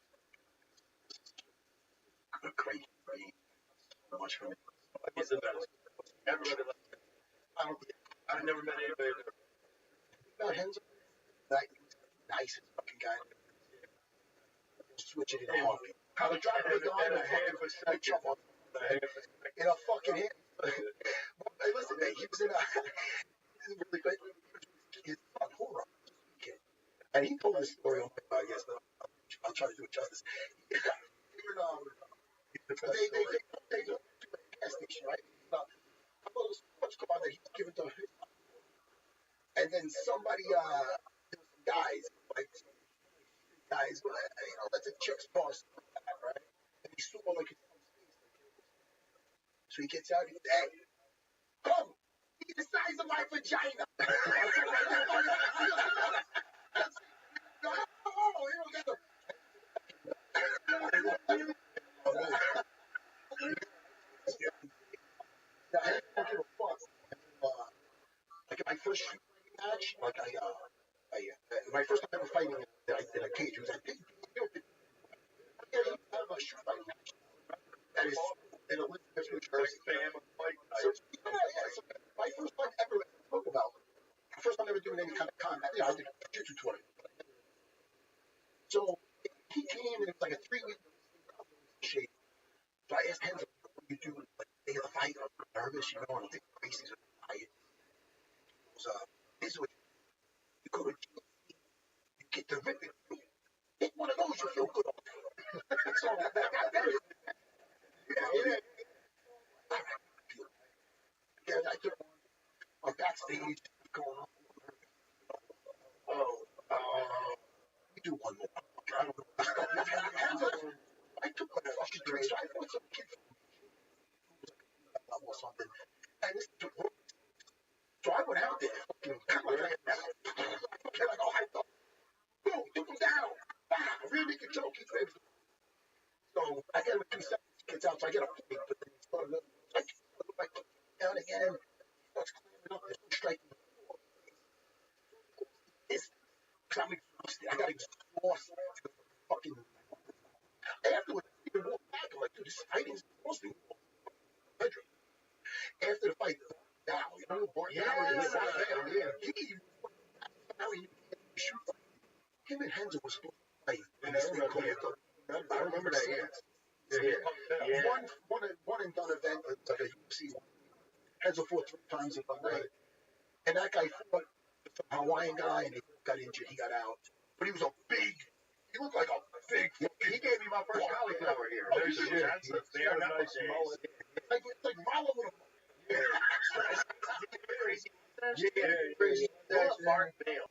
a great brain. So much for me. He's the best. Everybody loves him. I've never met anybody that about Enzo. That nicest fucking guy. Switch it in a heartbeat. How the driver was on the fucking jump on in a fucking hit. Hey, listen, man, he was in a really great. His son, Hora, and he told this story on my podcast. I'll try to do it justice. They go to a gas station, right? I thought it was a sports car that he was given to his son. And then somebody, there was some guys, like, well, you know, that's a chick's boss, right? And he's super like his son's face. So he gets out and he goes, hey, come, he's the size of my vagina. I don't give a fuck. Like my first shooting match, like my first time ever fighting in a cage, it was at big deal. Yeah, you have a shoot fighting match. That is in Elizabeth, New Jersey. So, so my first time ever spoke about. First time ever doing any kind of combat. Yeah, I did a jiu-jitsu tournament. So he came and it was like a 3-week shape. So I asked him, what do you do? Like, day of the fight, I'm nervous, you know, I don't think Gracie's going to fight. He goes, this is what you go to GC, you get the ribbon. Hit one of those, you feel good. So that got very. Yeah, I took my backstage going on. We do one more. I don't know. I took like fucking drinks. So I thought some kid or something. And this took. So I went out there, fucking cut my hand down. Okay, like all hyped up. Boom, took him down. Wow, real nigga joke. He said. So I get him 2 seconds. He gets out, so I get a point, but then he started up. I look like down again. He starts climbing up. There's no striking. This. Because I'm exhausted. I got exhausted. Fucking. Afterwards, I even walk back. I'm like, dude, this fighting is supposed to be. After the fight, down. You know, him and Henzo was supposed to fight. I remember that, yeah. One and done event, like a UFC. Henzo fought 3 times in one night. And that guy fought some Hawaiian guy, and he got injured. He got out. But he was a big. He looked like a big. He gave me my first cauliflower here. It's like Marlon with a. Crazy.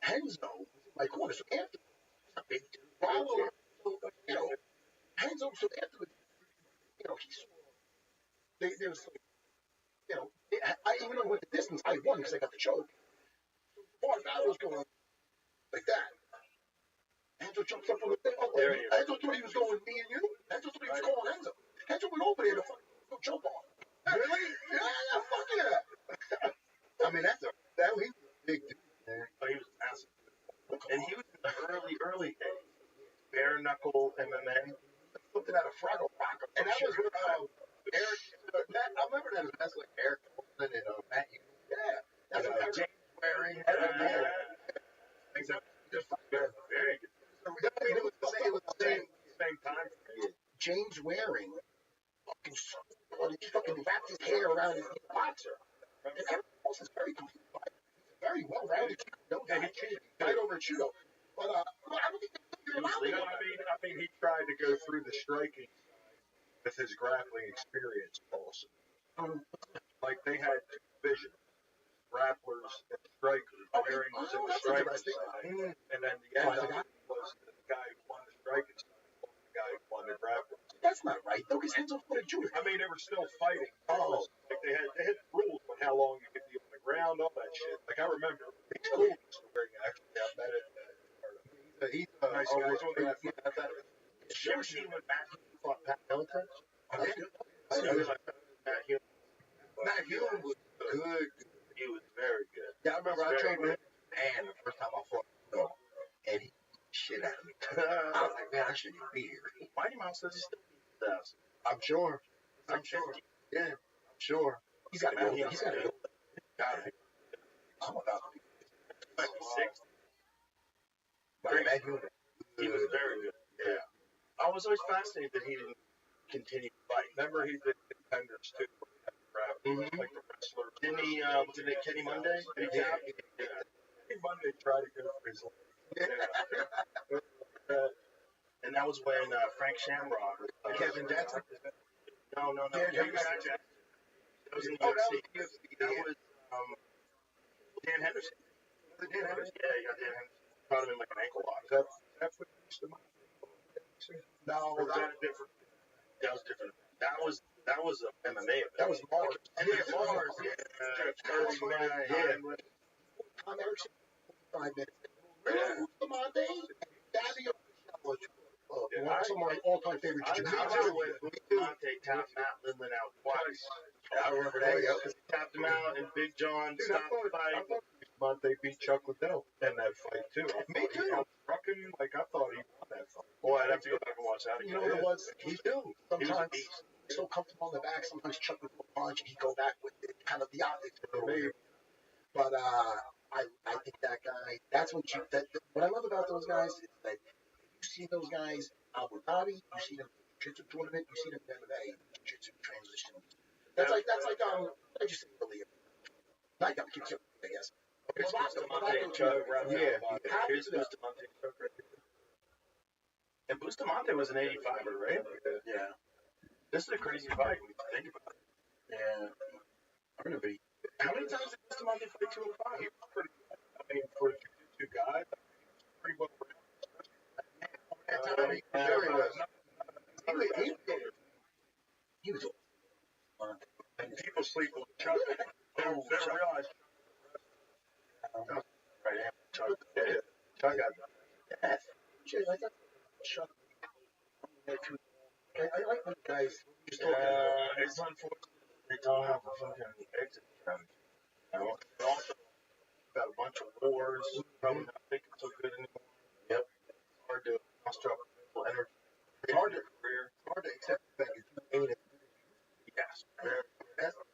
Henzo, my corner. So after, Marlon, you know, Henzo. So after, you know, he saw. There was, you know, I even though with the distance, I won because I got the choke. Far battle was going like that. Enzo jumps up on the thing. Enzo thought he was going with me and you. Enzo thought he was calling Enzo. Enzo went over there to fucking jump on. Really? Yeah, fuck yeah. I mean, he was a big dude, man. Oh, he was massive. And he was in the early days. Bare knuckle MMA. Something out of Fraggle Rock. And that was with Eric. I remember that as like Eric Coleman and Matt. Yeah. That's what James Waring. James Waring fucking wrapped his hair around his boxer. And everyone else is very complete. He's very well rounded. He cheated right over at judo. But I don't think they're allowed to. I mean, he tried to go through the striking with his grappling experience also. Like they had two divisions, grapplers and strikers. Waring was in the striking side, and then the end was the guy who won the striking side, the guy who won the grappling. That's not right, though, because Henzo fought a judo. I mean, they were still fighting. Like they had rules on how long you could be on the ground, all that shit. Like I remember, he's cool. Waring actually, I met it. He's a nice guy. He's one of the athletic. Did you ever see when Matt fought Pat Miletich? Matt Hume was good. He was very good. Yeah, I remember I trained with him and the first time I fought him, and he beat the shit out of me. I was like, man, I shouldn't even be here. Mighty Mouse says he still beats us. I'm sure. Yeah, I'm sure. He's got to go. He's got to go. I'm about to be 56. Matt Hume. He was very good. Yeah. I was always fascinated that he didn't continue to fight. Remember, he did contenders too. Like the wrestler. Didn't he? Did it Kenny Monday? Did he tap? Yeah. Kenny Monday tried to go for his life. And that was when Frank Shamrock. Kevin Jackson? No. Kevin Jackson. That was in the UFC. That was Dan Henderson. Dan Henderson? Yeah, you got Dan Henderson. Caught him in like an ankle lock. That's what used to No, Or was that different? That was different. That was a MMA event. that was Mars. Yeah, Mars. Yeah. Tom Erickson, 5 minutes. Bustamante, Fabio, one of my all-time favorite I jiu-jitsu. when Bustamante tapped Matt Lindland out twice. I remember that. Because he tapped him out, and Big John stopped the fight. Monte beat Chuck Liddell in that fight too. Me too. Like I thought he won that fight. Boy, I'd have to go back and watch that You again. know what it was? He do. He was a Sometimes beast. so comfortable in the back. Sometimes Chuck would punch and he'd go back with it. Kind of the optics. But I think that guy. That's what what I love about those guys is that you see those guys Abu Dhabi, you see them in the jiu-jitsu tournament, you see them in MMA, jiu-jitsu transition. That's like I just said earlier. Like I'm kidding, I guess. Here's Bustamante and Chuck right Yeah. now. Here's Bustamante and Chuck right there. And Bustamante was an 85er, right? Yeah. This is a crazy fight when you think about it. Yeah. I'm gonna be. How many times did Bustamante fight 205? He was pretty good. I mean, for a jiu-jitsu guy, pretty well rounded. That time he very was. He was. People sleep on Chuck. They don't realize. Right hand. Chuck. Yeah, Chuck got Yes. Shit, I thought Chuck. I like when guys just talk. It's unfortunate they don't have a fucking exit strategy. And also, got a bunch of wars, probably not thinking so good anymore. Yep. It's hard to muster up mental energy. It's hard to accept the fact that you ain't it. Yes.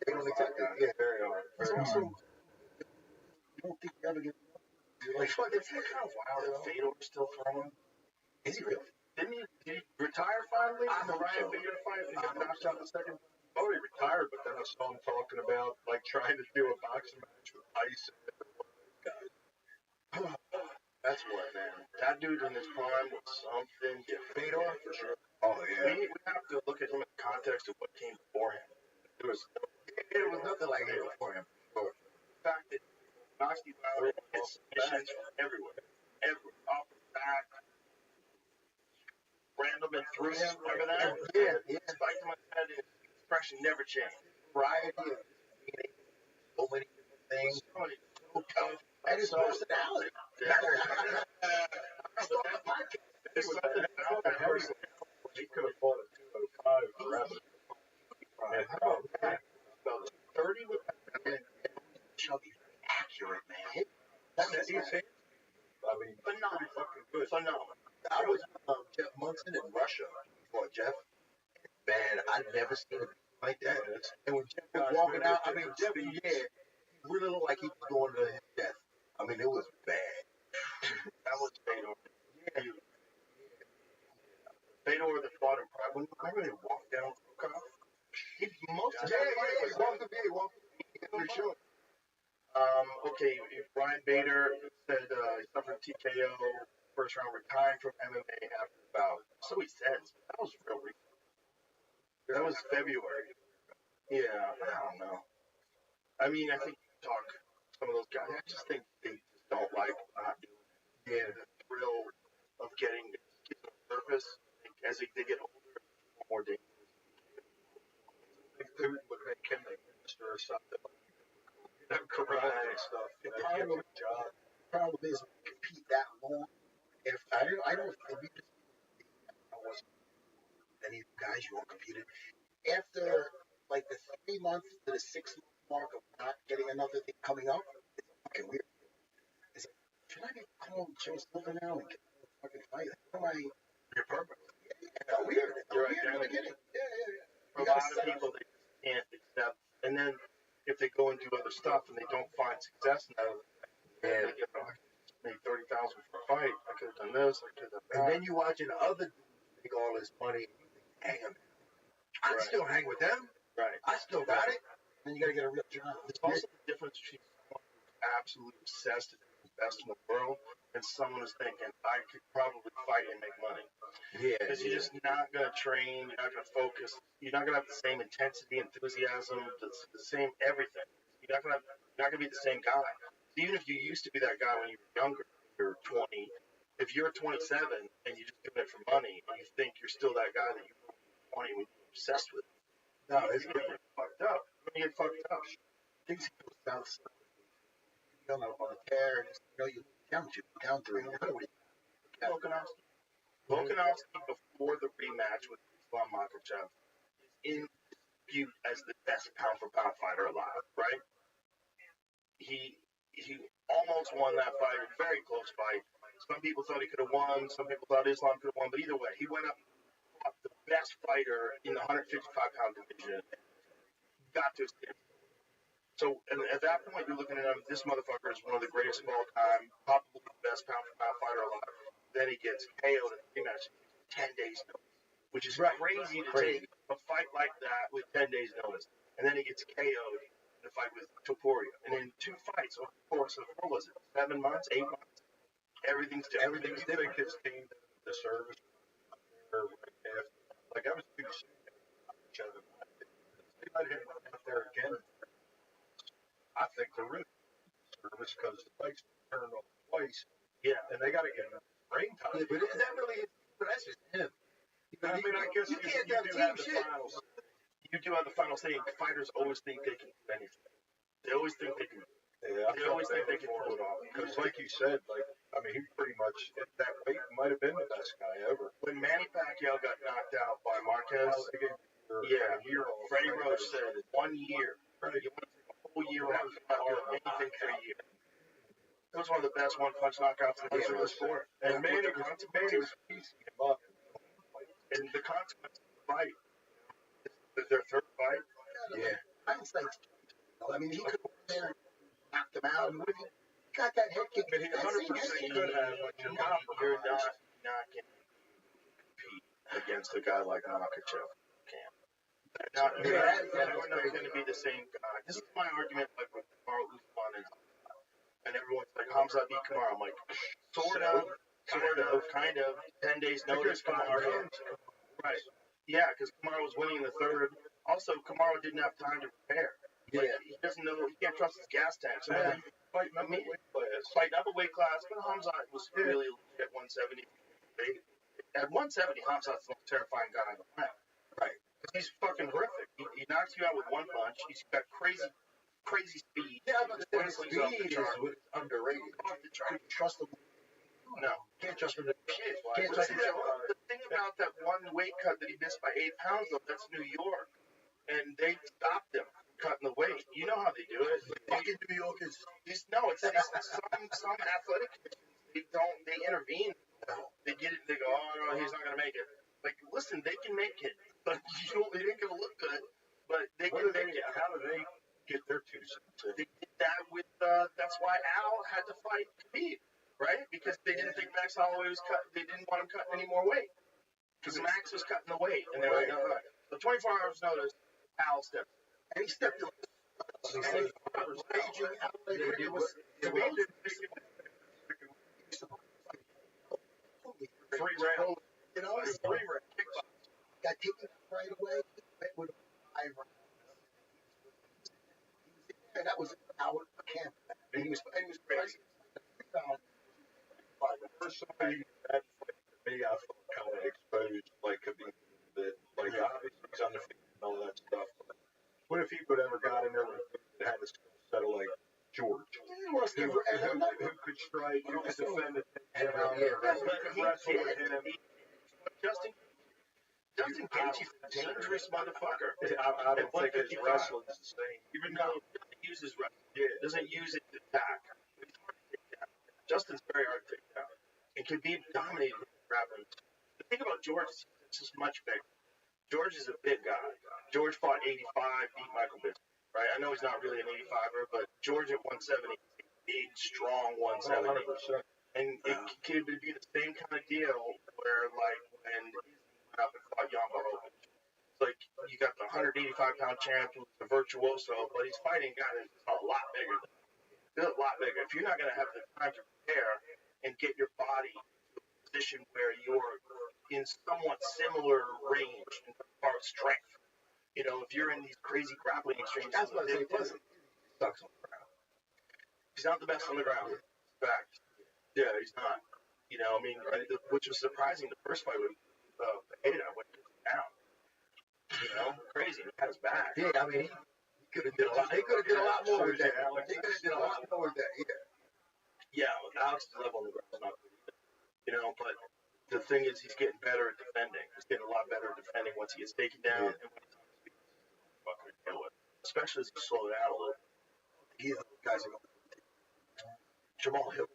They don't accept it. Yeah, Very hard. it's also you don't think you ever get. You're like, fuck, It's kind of wild that Fedor's still throwing. is he really? Did he retire finally? I The hope Ryan so. Bader fight? He got knocked out the second. Oh, he retired, but then I saw him talking about like trying to do a boxing match with Tyson. That's what, man. That dude in his prime was something different. Fedor, for sure. Oh yeah. We have to look at him in the context of what came before him. It was nothing like it for him. The fact that knocks you out and hits submissions from everywhere. Up and back. Random and through him. Remember that? Yeah. Spiked him on the head, his expression never changed. Variety of so many different things. So tough. And his personality. There's something about that person. He could have fought at 205 forever. And how about that? About 30 with Chubby, accurate, man. I mean, Phenomenal. fucking good. Phenomenal. I was Jeff Munson in Russia before Jeff. Man, I'd never seen him like that. And when Jeff was walking out, I mean, Jeff, he really looked like he was going to his death. I mean, it was bad. That was Fedor. Fedor that fought in Prague. Remember they walked down Krukov? Most of Yeah, that fight was he walked the beat. For sure. Okay, Brian Bader said he suffered TKO, first round, retired from MMA after the bout. So he says. That was real recent. That was February. Yeah, I don't know. I mean, I think you talk some of those guys. I just think they just don't like not doing it. Yeah, the thrill of getting to the surface as they get older, more dangerous. Big Putin would make him the minister or something. Corrupt and stuff. The problem is when you compete that long. If I don't think we just any guys you all competed after like the 3 months to the 6 month mark of not getting another thing coming up, it's fucking weird. It's like, should I be calling Joe Silver now and get a fucking fight? How am I? Your purpose. It felt weird. It felt weird in the beginning. Yeah. For a lot of people, they just can't accept. And then if they go and do other stuff and they don't find success in that, they get made $30,000 for a fight. I could have done this. I could have done that. And then you watching other dudes make all this money. Damn, I can still hang with them. Right. I still got it. Then you got to get a real job. There's also the difference between someone who's absolutely obsessed and the best in the world and someone who's thinking, I could probably fight and make money. Yeah. Because you're just not going to train, you're not going to focus, you're not going to have the same intensity, enthusiasm, the same everything. You're not going to be the same guy. Even if you used to be that guy when you were younger, you're 20, if you're 27 and you're just doing it for money, and you think you're still that guy that you were 20 when you were obsessed with, No, it's you're going to get fucked up. You're going to get fucked up. Things goes down on the tear, and you down 3. Volkanovski before the rematch with Islam Makhachev is in dispute as the best pound for pound fighter alive, right? He almost won that fight, a very close fight. Some people thought he could have won, some people thought Islam could have won, but either way, he went up the best fighter in the 155 pound division, got to his stand. So at that point, you're looking at him, this motherfucker is one of the greatest of all time, probably the best pound for pound fighter alive. Then he gets KO'd in the rematch, 10 days notice, which is crazy to take a fight like that with 10 days notice. And then he gets KO'd in the fight with Topuria. And in 2 fights over the course of, what was it, 7 months, 8 months? Everything's different. Everything's different. His team, the service, like I was too sick. They let him run out there again. I think they're really service because the lights turned on twice. Yeah. And they got to get enough brain time. Yeah, but is that really? But that's just him. I mean, I guess you can't do have have team the shit. finals. You do have the final say. Fighters always think they can do anything. They always think they can. Yeah, They always think they can pull it off. Because, like you said, he pretty much at that weight might have been the best guy ever. When Manny Pacquiao got knocked out by Marquez, Freddie Roach said 1 year. You want to take a whole year off, not doing anything for a year. It was one of the best one-punch knockouts in the history of the sport. And Manny was piecing him up. And the consequence of the fight, their third fight. Yeah. Hindsight's I mean, he could have been there and knocked him out. And he got that head kick. But he 100% could have. You're not going to compete against a guy like Makhachev. You're not going to be the same guy. This is my argument, like with Kamaru Usman and everyone's like, Hamza beat Kamaru. I'm like, sort of, kind of. 10 days notice, Kamaru. Right. Yeah, because Kamaru was winning in the third. Also, Kamaru didn't have time to prepare. He doesn't know. He can't trust his gas tank. So fighting up a weight class. But Hamza was really at 170. At 170, Hamza's the most terrifying guy on the planet. Right. He's fucking horrific. He knocks you out with one punch. He's got crazy speed. Yeah, but the speed is underrated. Can't trust him. No. Can't trust him. The thing about that one weight cut that he missed by 8 pounds, though, that's New York. And they stopped him cutting the weight. You know how they do it. Fucking New York is. It's some athletic commissions, they intervene. They get it, they go, oh, no, he's not going to make it. Like, listen, they can make it. But it ain't going to look good. But they can make it. How do they get their 2 cents? They did that with, that's why Al had to fight Khabib, right? Because they didn't think Max Holloway was cut. They didn't want him cutting any more weight. because Max was cutting the weight, and they're like, all right. So 24 hours notice, Al stepped. And he stepped in. Raging It was three rounds. You know, Three rounds. Kickboxing. got taken out right away. He went with 5 rounds. And that was an hour of camp. And he was crazy. The first time that fight to me, I felt kind of exposed, like could be that, like obviously he's undefeated and all that stuff. But what if he would ever got in there with had a skill set of like George, who could strike, who could defend it, who could wrestle with him? Justin Gaethje's a dangerous motherfucker. I don't think his wrestling is the same. Even though he doesn't use his wrestling, doesn't use it to attack. It's hard to take down. Justin's very hard to take down. It can be dominated with grappling. The thing about George is he's just much bigger. George is a big guy. George fought 85, beat Michael Bisping. Right? I know he's not really an 85er, but George at 170 is a big, strong 170. 100%. And it could be the same kind of deal where, like, when went up and fought Jan Blachowicz. It's like you got the 185-pound champ who's a virtuoso, but he's fighting a guy that's a lot bigger than him. He's a lot bigger. If you're not going to have the time to prepare and get your body to a position where you're in somewhat similar range in terms of strength, you know, if you're in these crazy grappling exchanges, That's what I say. Plus, he sucks on the ground. He's not the best on the ground. Fact. Yeah, he's not. You know, I mean, which was surprising. The first fight with Ada went down. You know, crazy. He had his back. Yeah, I mean, he could have did a lot. They could have did a lot more with that. They could have did a lot more with that. Yeah, Alex's level on the ground is not good either. You know, but the thing is, he's getting better at defending. He's getting a lot better at defending once he gets taken down and when he's on his feet. Fucking deal with. Especially as he slows it out a little. He's the guys are going to Jamal Hill.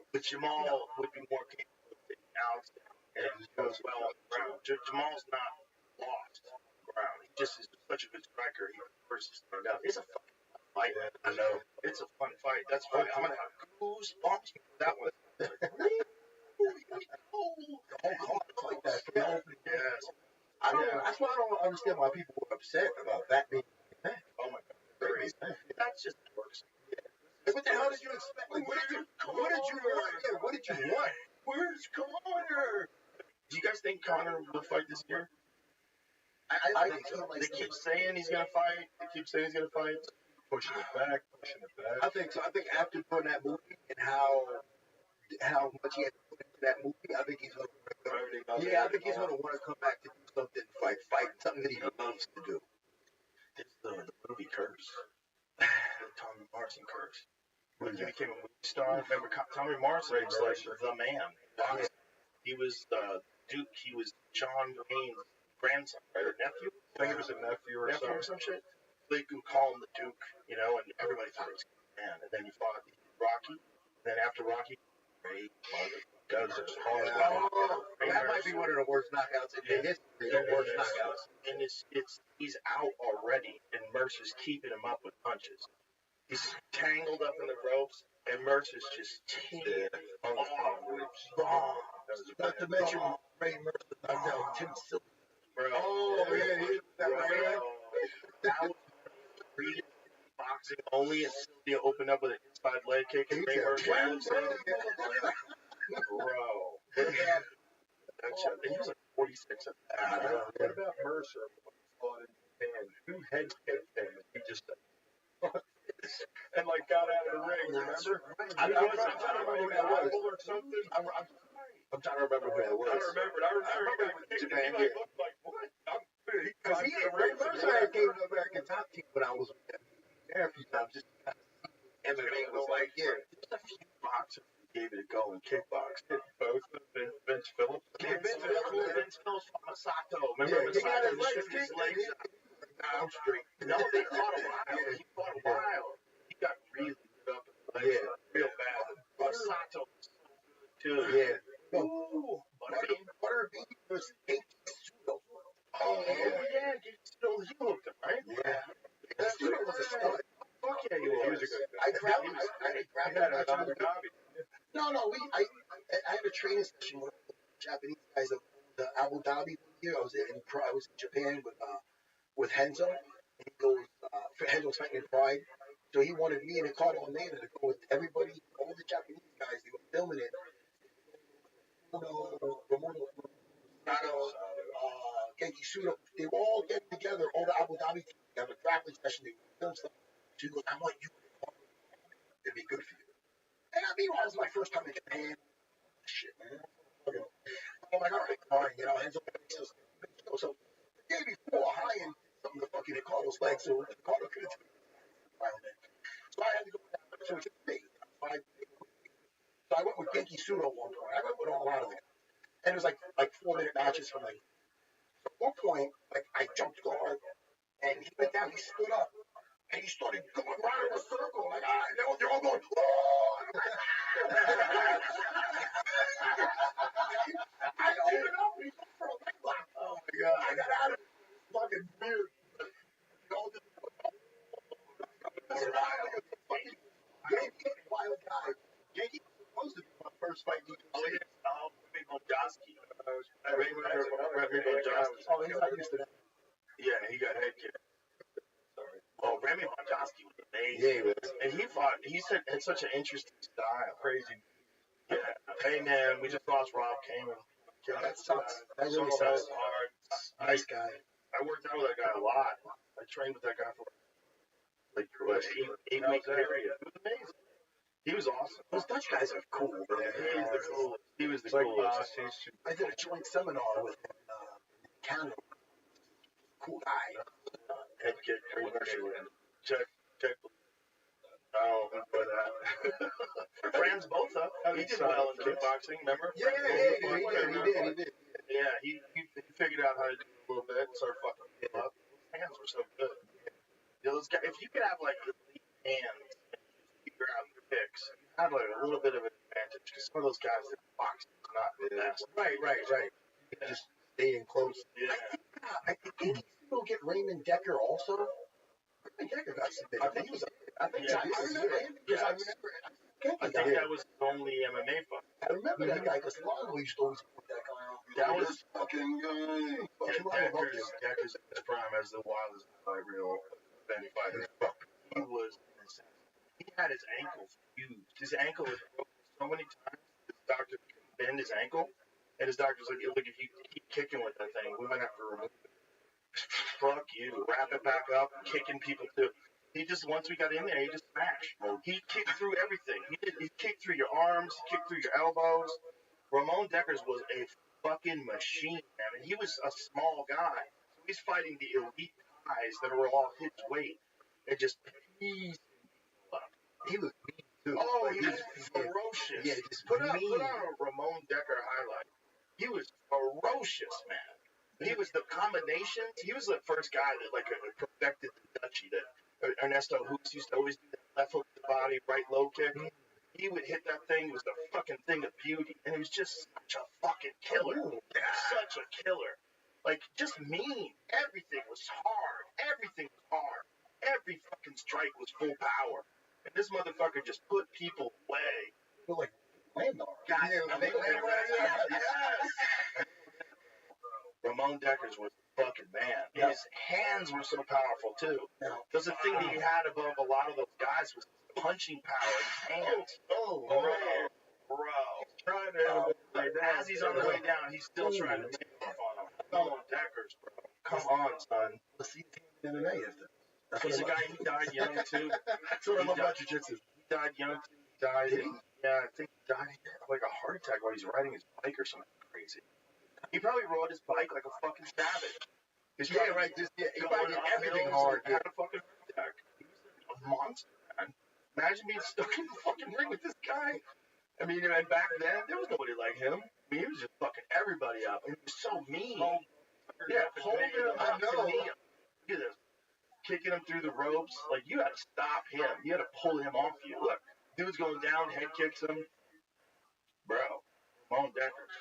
But Jamal would be more capable of taking Alex down and goes well on the ground. Jamal's not lost on the ground. He just is such a good striker. He versus thrown down. It's a fucking fight. I know. It's a fun fight. That's fun. I'm going to have goosebumps for that one. like that. Yes. That's why I don't understand why people were upset about that being. Oh my God. Crazy. That's just works. What the hell did you expect? Like, what did you want? What did you want? Where's Connor? Do you guys think Connor will fight this year? I think so. They keep saying he's gonna fight. Pushing it back. I think so. I think after doing that movie and how much he had to put into that movie, I think he's gonna. I think he's gonna want to come back to do something, fight something that he loves to do. It's the movie curse. The Tommy Morrison curse. When he became a movie star, remember Tommy Morrison was like the man. He was Duke. He was John Wayne's grandson, right, or nephew. I think it was a nephew or some shit. They could call him the Duke, you know, and everybody thought he was a man. And then he fought Rocky. And then after Rocky, great motherfucker. That might be one of the worst knockouts in history. The worst knockouts. And he's out already, and Mercer's keeping him up with punches. He's tangled up in the ropes, and Mercer's just teeing on the ropes. Not to mention Ray Mercer knocked out Tim Silver. That was boxing only, and Sylvia opened up with an inside leg kick, and Ray Mercer he was like 46 at that. What about Mercer? Who head kicked him? He just and like got out of the ring. Remember? I'm trying to remember who that was. Or something. I'm trying to remember who that was. I remember Japan. He looked like what? Because Ray Mercer came to American Top Team when I was with him there a few times. Just MMA was like, there's a few boxers who gave it a go in kickbox. Both Vince Phillips. Vince Phillips from Masato. Remember Masato shoot his legs down straight. No, they fought a while. He fought a while. He got really good up and real bad. Masato was so good too. Yeah. Ooh, Butterbean was Sudo. Oh yeah, he looked him, right? Yeah. Sudo was a stud. Fuck yeah, he was a good guy. I grabbed him. No. I had a training session with the Japanese guys of the Abu Dhabi here. I was in Japan with Henzo. And he goes, Henzo's fighting in Pride. So he wanted me and Ricardo Almeida to go with everybody, all the Japanese guys. They were filming it. Ramono, Genki Sudo. They were all getting together, all the Abu Dhabi team. They have a grappling session. They would film stuff. So he goes, I want you. It'd be good for you. And meanwhile, it was my first time in Japan. Shit, man. I'm like, all right, fine. Henzo. So the day before, Ryan did something to fucking Ricardo's leg, so Ricardo couldn't do it. So I had to go down. So it's me. So I went with Genki Sudo one point. I went with a lot of them. And it was like 4-minute matches from like. So at one point, like I jumped guard, and he went down. He stood up, and he started going around in a circle. Like, they're all going, oh! I opened up, and he went for a leg lock. Oh my god! I got out of it. Fucking weird. Wild guy. Genki was supposed to be my first fight. Rabbi Rothschild. Rabbi Rothschild. Oh, he's not used to that. Yeah, he got head kicked. Oh, Rabbi Rothschild was amazing. Yeah, he was. And he had such an interesting style. Crazy. Yeah. Hey man, we just lost Rob Kamen. That sucks. That really So sucks. hard. Nice guy. I worked out with that guy a lot. I trained with that guy for like 8-week period. It was amazing. He was awesome. Those Dutch guys are cool, man. He's the coolest. He was the It's like coolest. I did a joint seminar with him in Canada. Cool guy. Head kick, check. I don't remember that. Friends both up. He did well in kickboxing, remember? Yeah, he did. Yeah, he figured out how to do it a little bit and started fucking him up. His hands were so good. Those guys, if you could have like elite hands and figure out your picks, you have like a little bit of an advantage because some of those guys that box is not the best. Right. Just staying close. Yeah. I think he's going to get Raymond Decker also. Raymond Decker got submitted. I think Yeah, I remember him because I remember. I think that was his only MMA fight. I remember that guy because Longo used to always put that guy out. That was this fucking guy. Decker's in his prime as the wildest real any fighter. He was insane. He had his ankle fused. His ankle was broken so many times. His doctor couldn't bend his ankle, and his doctor's like, "Look, if you keep kicking with that thing, we might have to remove it." Fuck you. Wrap it back up, kicking people too. He just, once we got in there, he just smashed. He kicked through everything. He kicked through your arms, he kicked through your elbows. Ramon Deckers was a fucking machine, man. And he was a small guy. So he's fighting the elite guys that were all his weight. And just piecing people up. He was mean too. Oh, he was ferocious. Yeah, just put on mean. a Ramon Decker highlight. He was ferocious, man. He was the combinations. He was the first guy that perfected the Dutchie that Ernesto Hoops used to always do that left hook to the body, right low kick. He would hit that thing. It was a fucking thing of beauty. And he was just such a fucking killer. Such a killer. Like, just mean. Everything was hard. Everything was hard. Every fucking strike was full power. And this motherfucker just put people away. Like Landor. God, yes. Ramon Deckers was a fucking man. His hands were so powerful too. Because the thing that he had above a lot of those guys was punching power in his hands. Bro. Trying to As he's on the way down, he's still trying to take off on him. Ramon Deckers, bro. Come on, son. Let's see MMA after. He's a guy, he died young too. That's what I love about jiu-jitsu. He died young too. He died, I think he died of like a heart attack while he's riding his bike or something crazy. He probably rode his bike like a fucking savage. He probably did everything hard. Had a fucking heart attack. He was a monster, man. Imagine being stuck in the fucking ring with this guy. I mean, and back then, there was nobody like him. I mean, he was just fucking everybody up. And he was so mean. Holding him up to knee him. Look at this. Kicking him through the ropes. Like, you had to stop him. You had to pull him off you. Look, dude's going down, head kicks him. Bro, Ramon Deckers.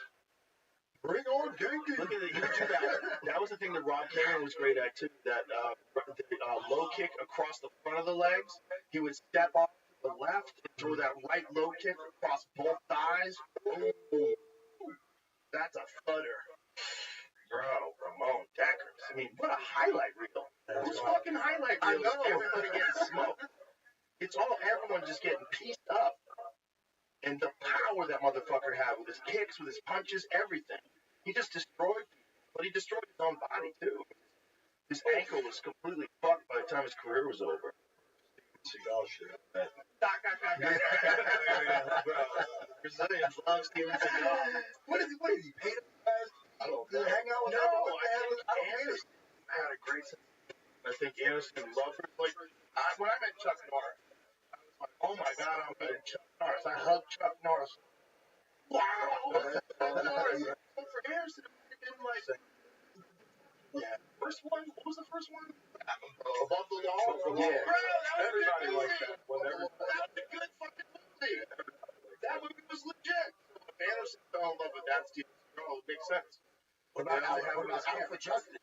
Bring on Genki. Look at it. He would do that. That was the thing that Rob Cameron was great at, too. That low kick across the front of the legs. He would step off to the left and throw that right low kick across both thighs. Ooh. That's a flutter. Bro, Ramon Deckers. I mean, what a highlight reel. Who's fucking highlight I reel? know. Everybody getting smoked. It's all everyone just getting pieced up. And the power that motherfucker had with his kicks, with his punches, everything. He just destroyed people. But he destroyed his own body, too. His ankle was completely fucked by the time his career was over. Seagal shit. Brazilians love Steven Seagal. What is he? Paid him guys? I don't To hang out with No, him? What the I hell? think I don't get it. Anderson had a great sense. I think Anderson loved her. Like, when I met Chuck Norris, I was like, oh my God, I'm meeting Chuck Norris. I hugged Chuck Norris. Wow! Norris. For Anderson, it would have been like, first one? What was the first one? Above the Law? Yeah. Bro, that was Everybody a good liked movie. that. Whenever, That was a good fucking movie. That movie was legit. So if Anderson fell in love with that Steven Seagal, it makes sense. What about Out for Justice?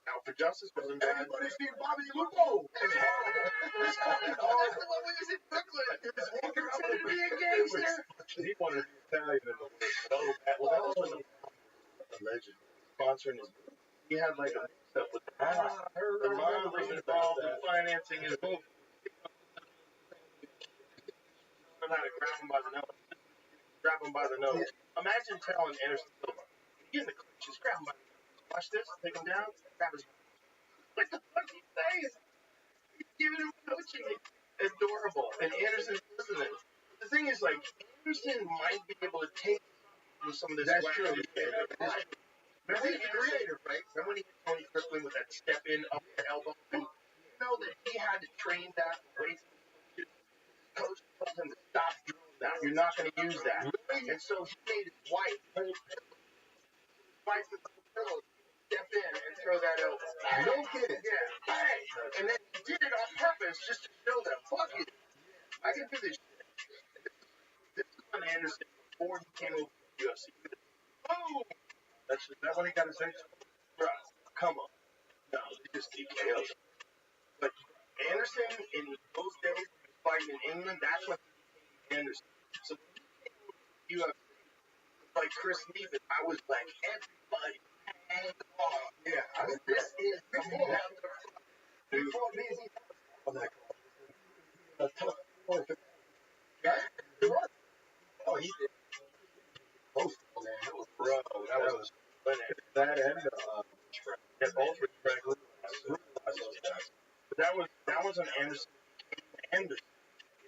Out for Justice wasn't bad. Everybody's seen Bobby Lupo. It's horrible. It's fucking horrible. the one we was in Brooklyn. He was walking around with a Be a big gangster. he wanted to be Italian in the world. Well, that was when the legend sponsoring his movie. He had like a mix-up with the mom. The mom was involved in financing his movie. Learn how to grab him by the nose. Grab him by the nose. Imagine telling Anderson Silva, get in the clinch, just grab him by the nose. Watch this, take him down, grab his nose. What the fuck he's saying? He's giving him coaching. It's adorable. And Anderson's listening. The thing is, like, Anderson might be able to take some of this. That's true. Remember he's creative, right? Remember when he hit Tony Strickland with that step in up the elbow? And you know that he had to train that way. Coach told him to stop doing that. You're not going to use that. And so he made his wife hold pillows. His wife would hold pillows, step in and throw that elbow. No kidding. Yeah. Hey! And then he did it on purpose just to show them, fuck it. I can do this shit. This is when Anderson, before he came over to the UFC. Boom! That's when he got his head. Bro, come on. No, he just TKO'd. But Anderson, in those days, fighting in England, that's when he became Anderson. So you have like Chris Neven, I was like, everybody hang on. Yeah, I mean, This is the one. before me, he on that call. A tough point. Yeah? Oh, he did. Both of them. Bro, that was That and yeah, both were Greg. But that was an Anderson. Anderson.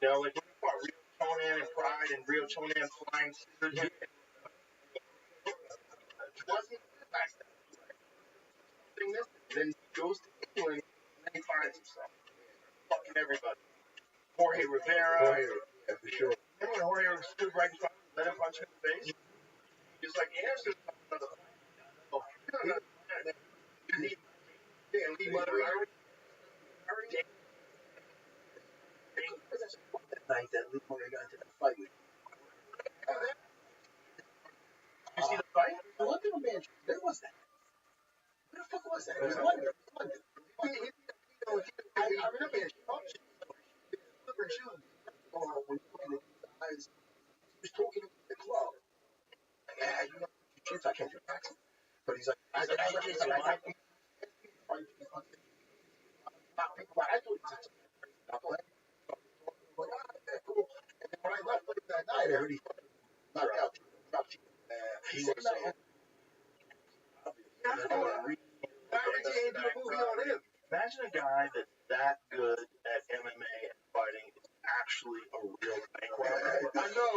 You know, like when you fought Rio Chonan and Pride and Rio Chonan flying scissors. It wasn't like that. Then he goes to England and then he finds himself. Fucking everybody. Jorge Rivera. Yeah, for sure. Remember when Jorge stood right in front of him, let him punch him in the face? He was like, Anderson, another fight. Lee Murray. Night that Lee Murray got into that fight with. You see the fight? The London man, where was that? Where the fuck was that? It was London. London. I remember his slippery shoes. When you look in the eyes, he was talking to the club. Yeah, you know, I can't do accent. But he's like, I thought he was cool. And then when I left late that night, I heard he knocked out. He was Imagine a guy that's that good at MMA and fighting is actually a real bank robber. I know.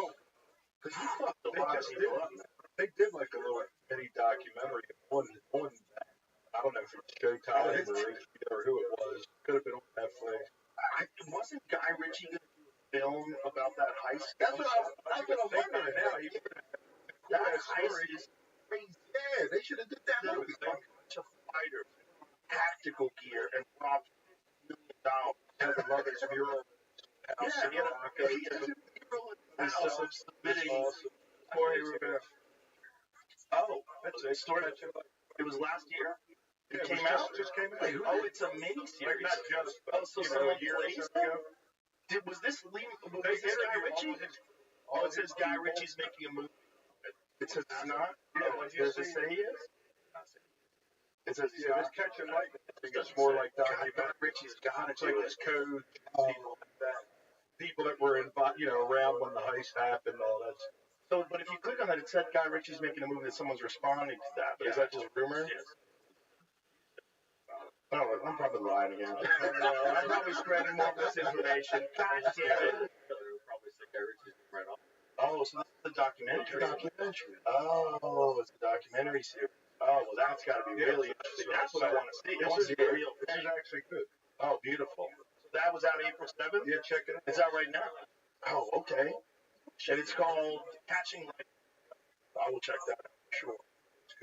Because he fucked a lot of people up. they did like a little mini documentary on that. I don't know if it's Showtime or HBO or who it was. Could have been on Netflix. Wasn't Guy Ritchie going to do a film about that heist? That's what I'm wondering now. That heist is crazy. Yeah, they should have did that There movie. was a bunch of fighters, tactical gear, and robbed $1 million. Had the mother's mural. Yeah, he had a mural in the house of submitting Jorge Rivera. Oh, that's a story. It was last year? It came out? Just came out. Oh, it's a mini-series. Like not just, Oh, so you know, someone a year or plays so them? ago. Was this Guy Ritchie? Oh, it says Guy Ritchie's making a movie. It says it's not? Yeah, what Does it say he is? It says he's Yeah, this catching lightning. It's more like that. God, Richie's got it. It's like his coach, people like that. People that were around when the heist happened, all that. So, but if you click on that, it said Guy Ritchie's making a movie that someone's responding to that. But is that just rumor? Yes. Oh, I'm probably lying again. I'm probably spreading more misinformation. God damn it. Probably say Guy Ritchie's right off. Oh, so this is a documentary. Oh, it's a documentary series. Oh, well, that's got to be really interesting. That's what I want to see. This is real. This is actually good. Oh, beautiful. So that was out April 7th? Yeah, check it out. It's out right now. Oh, okay. And it's called Catching Light. I will check that out. Sure.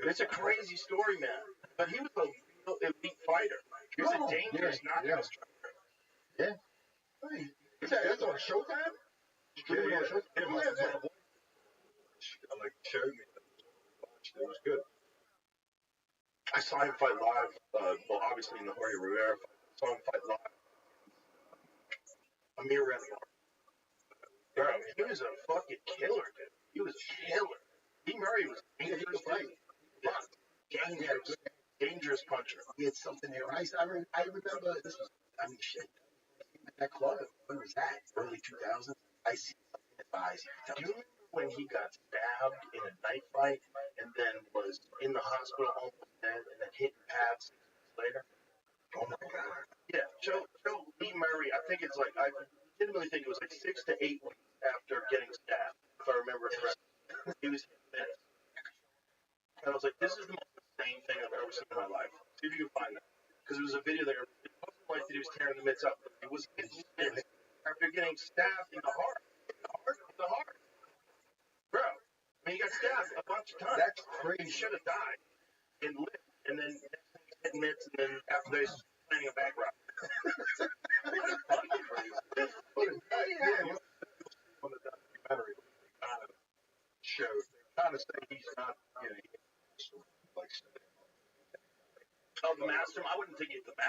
It's a crazy story, man. But he was a real elite fighter. He was a dangerous knockout striker. Yeah. Hey, that's on Showtime? Like showed me. It was good. I saw him fight live. Well, obviously in the Jorge Rivera fight. I saw him fight live. Amir ran the bar. Bro, he was a fucking killer, dude. He was a killer. Lee Murray was a dangerous fight. Dangerous puncher. He had something there. I remember this was, shit. That club, when was that? Early 2000s? I see something in his eyes. Do you remember when he got stabbed in a knife fight and then was in the hospital almost dead and then hit pads 6 months later? Oh my God. Yeah, Joe Lee Murray, I think it's like, I legitimately think it was like 6 to 8 weeks after getting stabbed, if I remember correctly. He was hit this. And I was like, this is the most insane thing I've ever seen in my life. See if you can find that. Because it was a video there. It wasn't like that he was tearing the mitts up. It was hit this after getting stabbed in the heart. In the heart. Bro, I mean, he got stabbed a bunch of times. That's crazy. He should have died and lived. And then hit mitts, and then after they planning a back ride. Fucking crazy. On the documentary, kind of showed, kind of say he's not, like. Oh, the master. I wouldn't think he's the master.